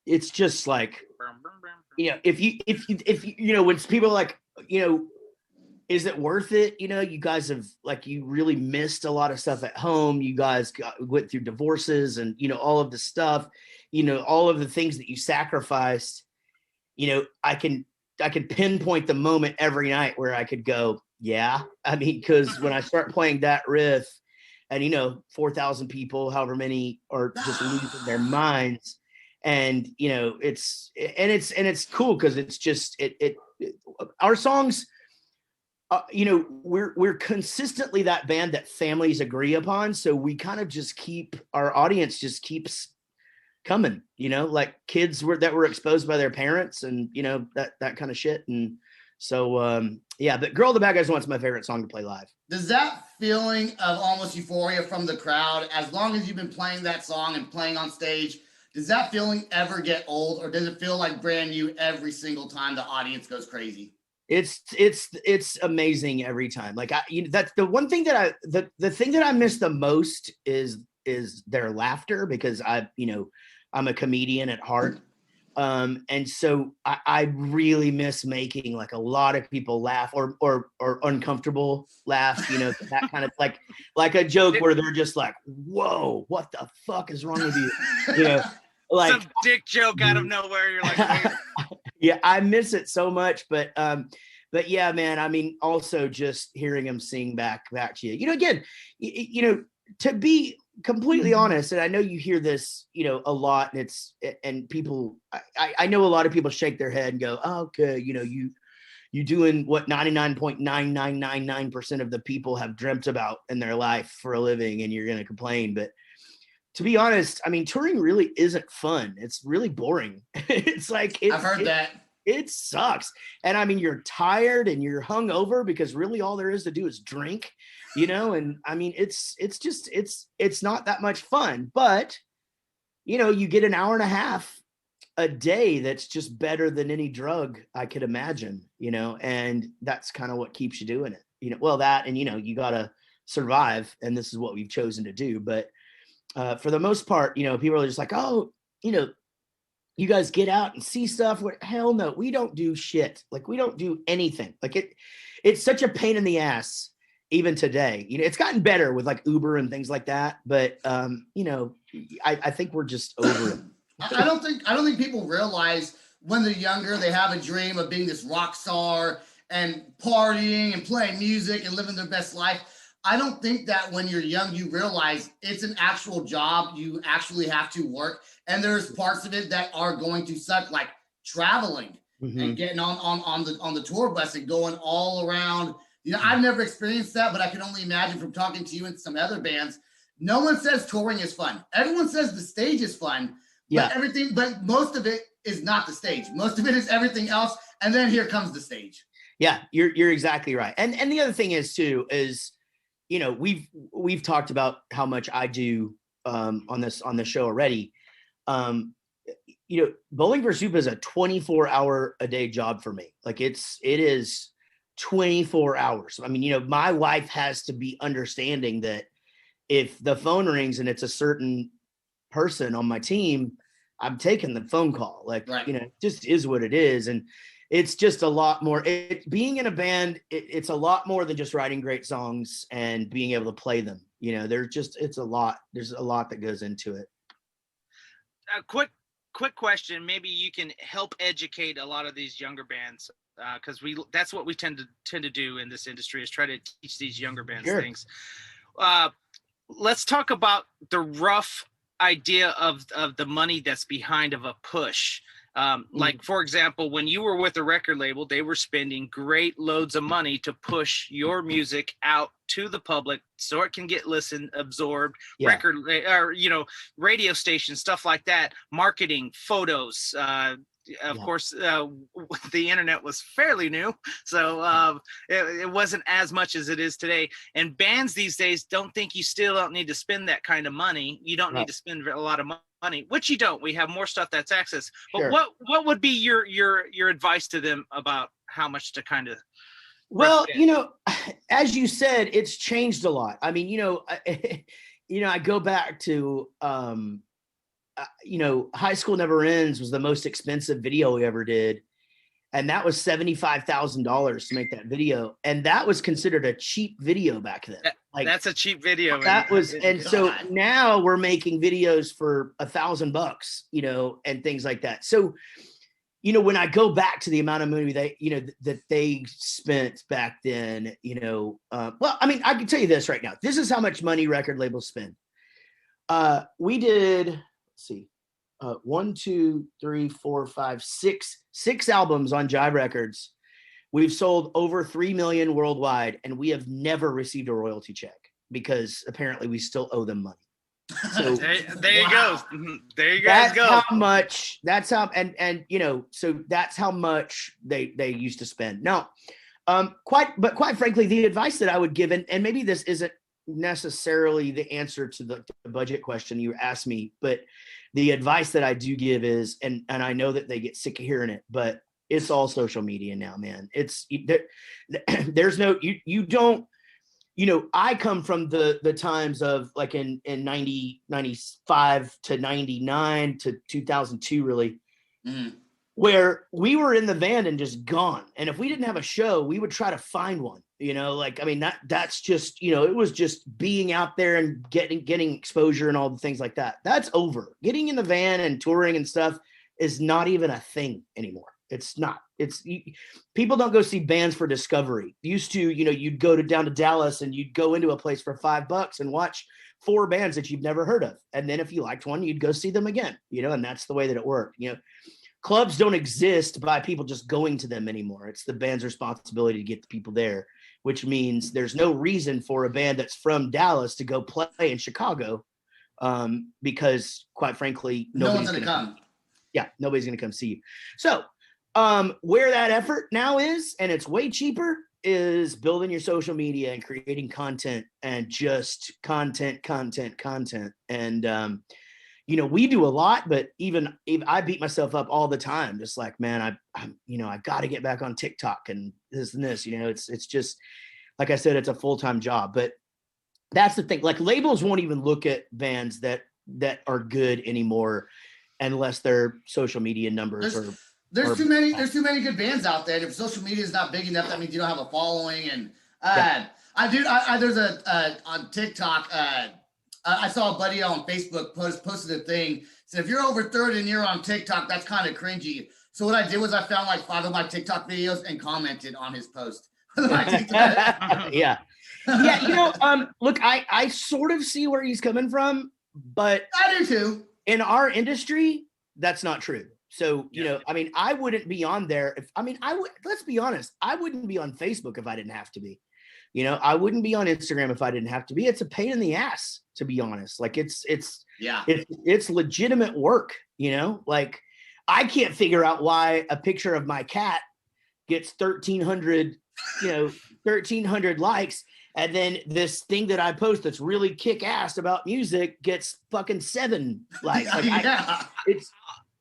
It's just like, if you when people are like, is it worth it? You guys have you really missed a lot of stuff at home. You guys went through divorces and, all of the stuff, all of the things that you sacrificed. I can pinpoint the moment every night where I could go, because when I start playing that riff and, 4,000 people, however many are just losing their minds. And, it's cool. Cause it's just, our songs, we're consistently that band that families agree upon. So we kind of just our audience just keeps coming, like kids that were exposed by their parents and, that kind of shit. And so, Yeah, but Girl the Bad Guys Want's my favorite song to play live. Does that feeling of almost euphoria from the crowd, as long as you've been playing that song and playing on stage, does that feeling ever get old, or does it feel like brand new every single time the audience goes crazy? It's amazing every time. Like that's the one thing that the thing that I miss the most is their laughter, because I'm a comedian at heart. And so I really miss making like a lot of people laugh or uncomfortable laugh, that kind of like a joke where they're just like, whoa, what the fuck is wrong with you? Like some dick joke out of nowhere. You're like, yeah, I miss it so much, but yeah, man, I mean, also just hearing him sing back to you, again, to be completely honest, and I know you hear this, a lot, and people, I know a lot of people shake their head and go, oh, okay, you doing what 99.9999% of the people have dreamt about in their life for a living, and you're going to complain. But to be honest, I mean, touring really isn't fun. It's really boring. It's like, I've heard that. It sucks. And I mean, you're tired and you're hungover because really all there is to do is drink, and I mean, it's not that much fun, but you get an hour and a half a day that's just better than any drug I could imagine, and that's kind of what keeps you doing it, well, that, and you got to survive, and this is what we've chosen to do. But for the most part, people are just like, oh, you guys get out and see stuff. Hell no, we don't do shit. Like, we don't do anything. Like, it's such a pain in the ass even today. It's gotten better with like Uber and things like that, but I think we're just over it. I don't think people realize when they're younger, they have a dream of being this rock star and partying and playing music and living their best life. I don't think that when you're young, you realize it's an actual job. You actually have to work. And there's parts of it that are going to suck, like traveling and getting on the tour bus and going all around. I've never experienced that, but I can only imagine from talking to you and some other bands. No one says touring is fun. Everyone says the stage is fun, but most of it is not the stage. Most of it is everything else. And then here comes the stage. Yeah, you're exactly right. And the other thing is too, is, we've talked about how much I do on the show already. Bowling for Soup is a 24-hour a day job for me. Like it is 24 hours. I mean, my wife has to be understanding that if the phone rings and it's a certain person on my team, I'm taking the phone call. Like, right. It just is what it is. And it's just a lot more. Being in a band, it's a lot more than just writing great songs and being able to play them. It's a lot. There's a lot that goes into it. A quick question. Maybe you can help educate a lot of these younger bands, because that's what we tend to do in this industry, is try to teach these younger bands things. Let's talk about the rough idea of the money that's behind of a push. Like, for example, when you were with a record label, they were spending great loads of money to push your music out to the public so it can get listened, absorbed, record or radio stations, stuff like that, marketing, photos. Of course, the internet was fairly new, so it wasn't as much as it is today. And bands these days don't need to spend that kind of money. You don't need to spend a lot of money, which you don't. We have more stuff that's access. But what would be your advice to them about how much to kind of? Well, as you said, it's changed a lot. I mean, I go back to High School Never Ends was the most expensive video we ever did. And that was $75,000 to make that video. And that was considered a cheap video back then. Like, that's a cheap video. So now we're making videos for $1,000, and things like that. So, when I go back to the amount of money that they spent back then, well, I mean, I can tell you this right now. This is how much money record labels spend. We did, let's see, 6 albums on Jive Records. We've sold over 3 million worldwide, and we have never received a royalty check because apparently we still owe them money. So there you go. There you guys go. So that's how much they used to spend. Now, Quite frankly, the advice that I would give, and maybe this isn't necessarily the answer to the budget question you asked me, but the advice that I do give is, and I know that they get sick of hearing it, but it's all social media now, man. There's no, you don't, I come from the times of like in 95 to 99 to 2002, really, where we were in the van and just gone. And if we didn't have a show, we would try to find one, that's just, it was just being out there and getting exposure and all the things like that. That's over. Getting in the van and touring and stuff is not even a thing anymore. It's not. People don't go see bands for discovery. Used to, you'd go down to Dallas and you'd go into a place for $5 and watch 4 bands that you've never heard of. And then if you liked one, you'd go see them again, and that's the way that it worked. Clubs don't exist by people just going to them anymore. It's the band's responsibility to get the people there, which means there's no reason for a band that's from Dallas to go play in Chicago, because quite frankly, nobody's going to come. Yeah, nobody's going to come see you. So where that effort now is, and it's way cheaper, is building your social media and creating content, and just content. And, we do a lot, but even I beat myself up all the time. Just like, man, I got to get back on TikTok and this and this, it's just, like I said, it's a full-time job. But that's the thing. Like, labels won't even look at bands that are good anymore unless their social media numbers There's too many good bands out there. And if social media is not big enough, that means you don't have a following. And there's on TikTok, I saw a buddy on Facebook posted a thing. Said, if you're over 30 and you're on TikTok, that's kind of cringy. So what I did was I found like 5 of my TikTok videos and commented on his post. Yeah. Look, I sort of see where he's coming from, but I do too. In our industry, that's not true. So, I wouldn't be on there let's be honest, I wouldn't be on Facebook if I didn't have to be. I wouldn't be on Instagram if I didn't have to be. It's a pain in the ass, to be honest. Like, it's legitimate work, like, I can't figure out why a picture of my cat gets 1,300 likes. And then this thing that I post that's really kick ass about music gets fucking 7 likes.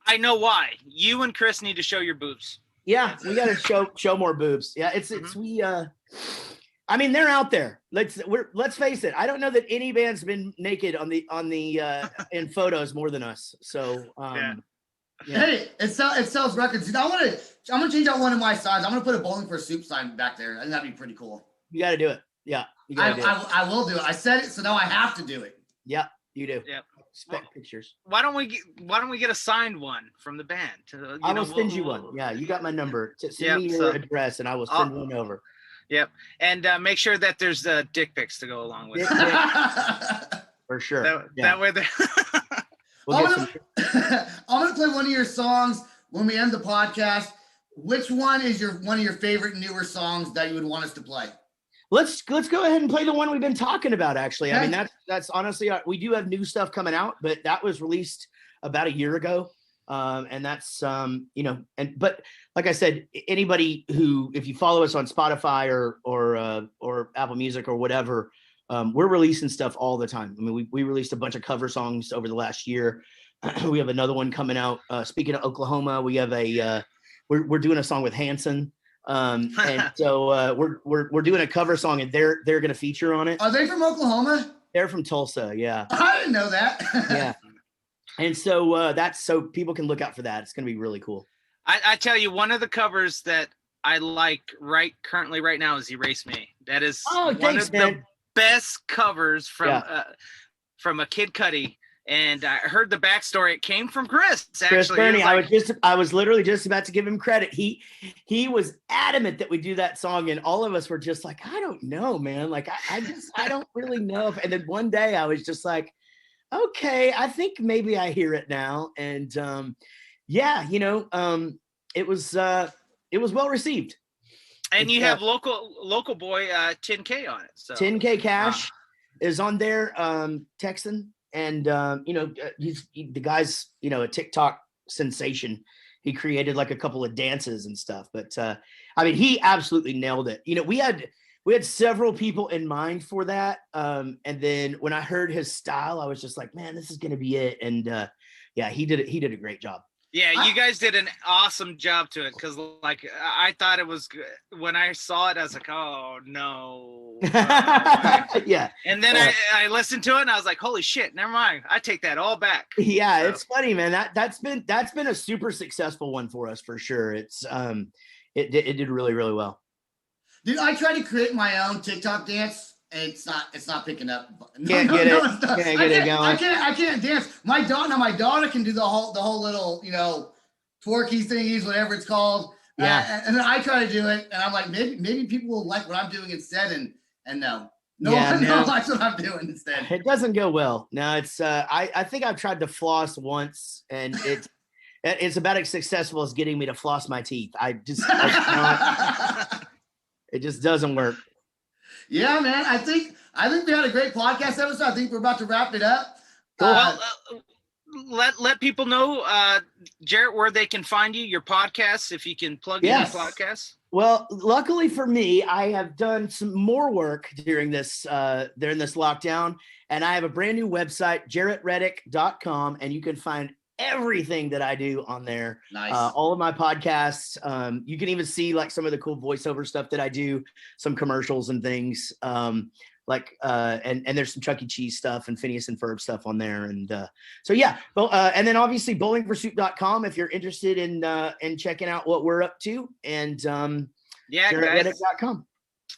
I know why. You and Kris need to show your boobs. Yeah, we got to show more boobs. Yeah, they're out there. Let's face it. I don't know that any band's been naked on the in photos more than us. So Hey, it sells records. I'm gonna change out one of my signs. I'm gonna put a Bowling for Soup sign back there. I think that'd be pretty cool. You got to do it. Yeah, I will do it. I said it, so now I have to do it. Yeah, you do. Yeah. Spec pictures. Why don't we get a signed one from the band? I will send you one. Yeah, you got my number. Send me your address, and I will send one over. Yep, and make sure that there's dick pics to go along with it. For sure. That way, I'm gonna play one of your songs when we end the podcast. Which one is one of your favorite newer songs that you would want us to play? Let's go ahead and play the one we've been talking about, actually. Okay. I mean, that's honestly, we do have new stuff coming out, but that was released about a year ago. And that's, but like I said, anybody who, if you follow us on Spotify or Apple Music or whatever, we're releasing stuff all the time. I mean, we released a bunch of cover songs over the last year. We have another one coming out. Speaking of Oklahoma, we have we're doing a song with Hanson. And so we're doing a cover song, and they're going to feature on it. Are they from Oklahoma? They're from Tulsa. Yeah. I didn't know that. Yeah. And so that's so people can look out for that. It's going to be really cool. I tell you, one of the covers that I like currently right now is Erase Me. That is one of the best covers from a Kid Cudi. And I heard the backstory. It came from Kris. Chris Burney. I was literally just about to give him credit. He was adamant that we do that song, and all of us were just like, I don't know, man. Like I don't really know. And then one day I was just like, okay, I think maybe I hear it now. And it was well received. And you have local boy 10K on it. So 10K Cash is on there, Texan. And, he's the guy's, a TikTok sensation. he created like a couple of dances and stuff. But I mean, he absolutely nailed it. You know, we had several people in mind for that. And then when I heard his style, I was just like, man, this is going to be it. And yeah, he did it. He did a great job. Yeah, you guys did an awesome job to it, because like I thought it was good. When I saw it, I was like, oh no. Yeah. And then I listened to it and I was like, holy shit, never mind. I take that all back. Yeah, so. It's funny, man. That's been a super successful one for us for sure. It's it did really, really well. Dude, I tried to create my own TikTok dance. It's not picking up. Can't get it going. I can't dance. My daughter can do the whole little, you know, twerky thingies, whatever it's called. Yeah. And then I try to do it, and I'm like, maybe people will like what I'm doing instead. And no one likes what I'm doing instead. It doesn't go well. No, it's I think I've tried to floss once, and it's about as successful as getting me to floss my teeth. It just doesn't work. Yeah, man. I think we had a great podcast episode. I think we're about to wrap it up. Well, let people know, Jaret, where they can find you, your podcasts, if you can plug in your podcasts. Well, luckily for me, I have done some more work during this lockdown, and I have a brand new website, jaretreddick.com, and you can find everything that I do on there. Nice. All of my podcasts. You can even see like some of the cool voiceover stuff that I do, some commercials and things. And there's some Chuck E. Cheese stuff and Phineas and Ferb stuff on there. And so yeah. And then obviously bowlingforsuit.com if you're interested in checking out what we're up to. And jaretreddick.com.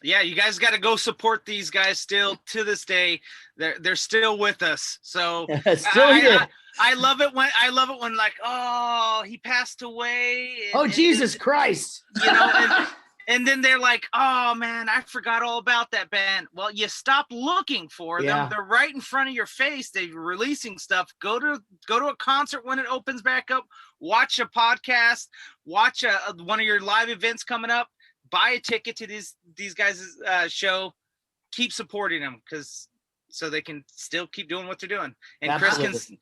Yeah, you guys got to go support these guys still to this day. They're still with us. So still here. I love it when like, oh, he passed away. Jesus Christ. You know, and then they're like, oh man, I forgot all about that band. Well, you stop looking for them. They're right in front of your face. They're releasing stuff. Go to a concert when it opens back up. Watch a podcast. Watch one of your live events coming up. Buy a ticket to these guys' show. Keep supporting them so they can still keep doing what they're doing. And Absolutely. Kris can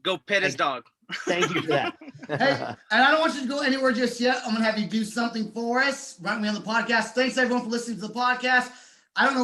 go pet his dog. Thank you for that. Hey, and I don't want you to go anywhere just yet. I'm going to have you do something for us. Right me on the podcast. Thanks everyone for listening to the podcast. I don't know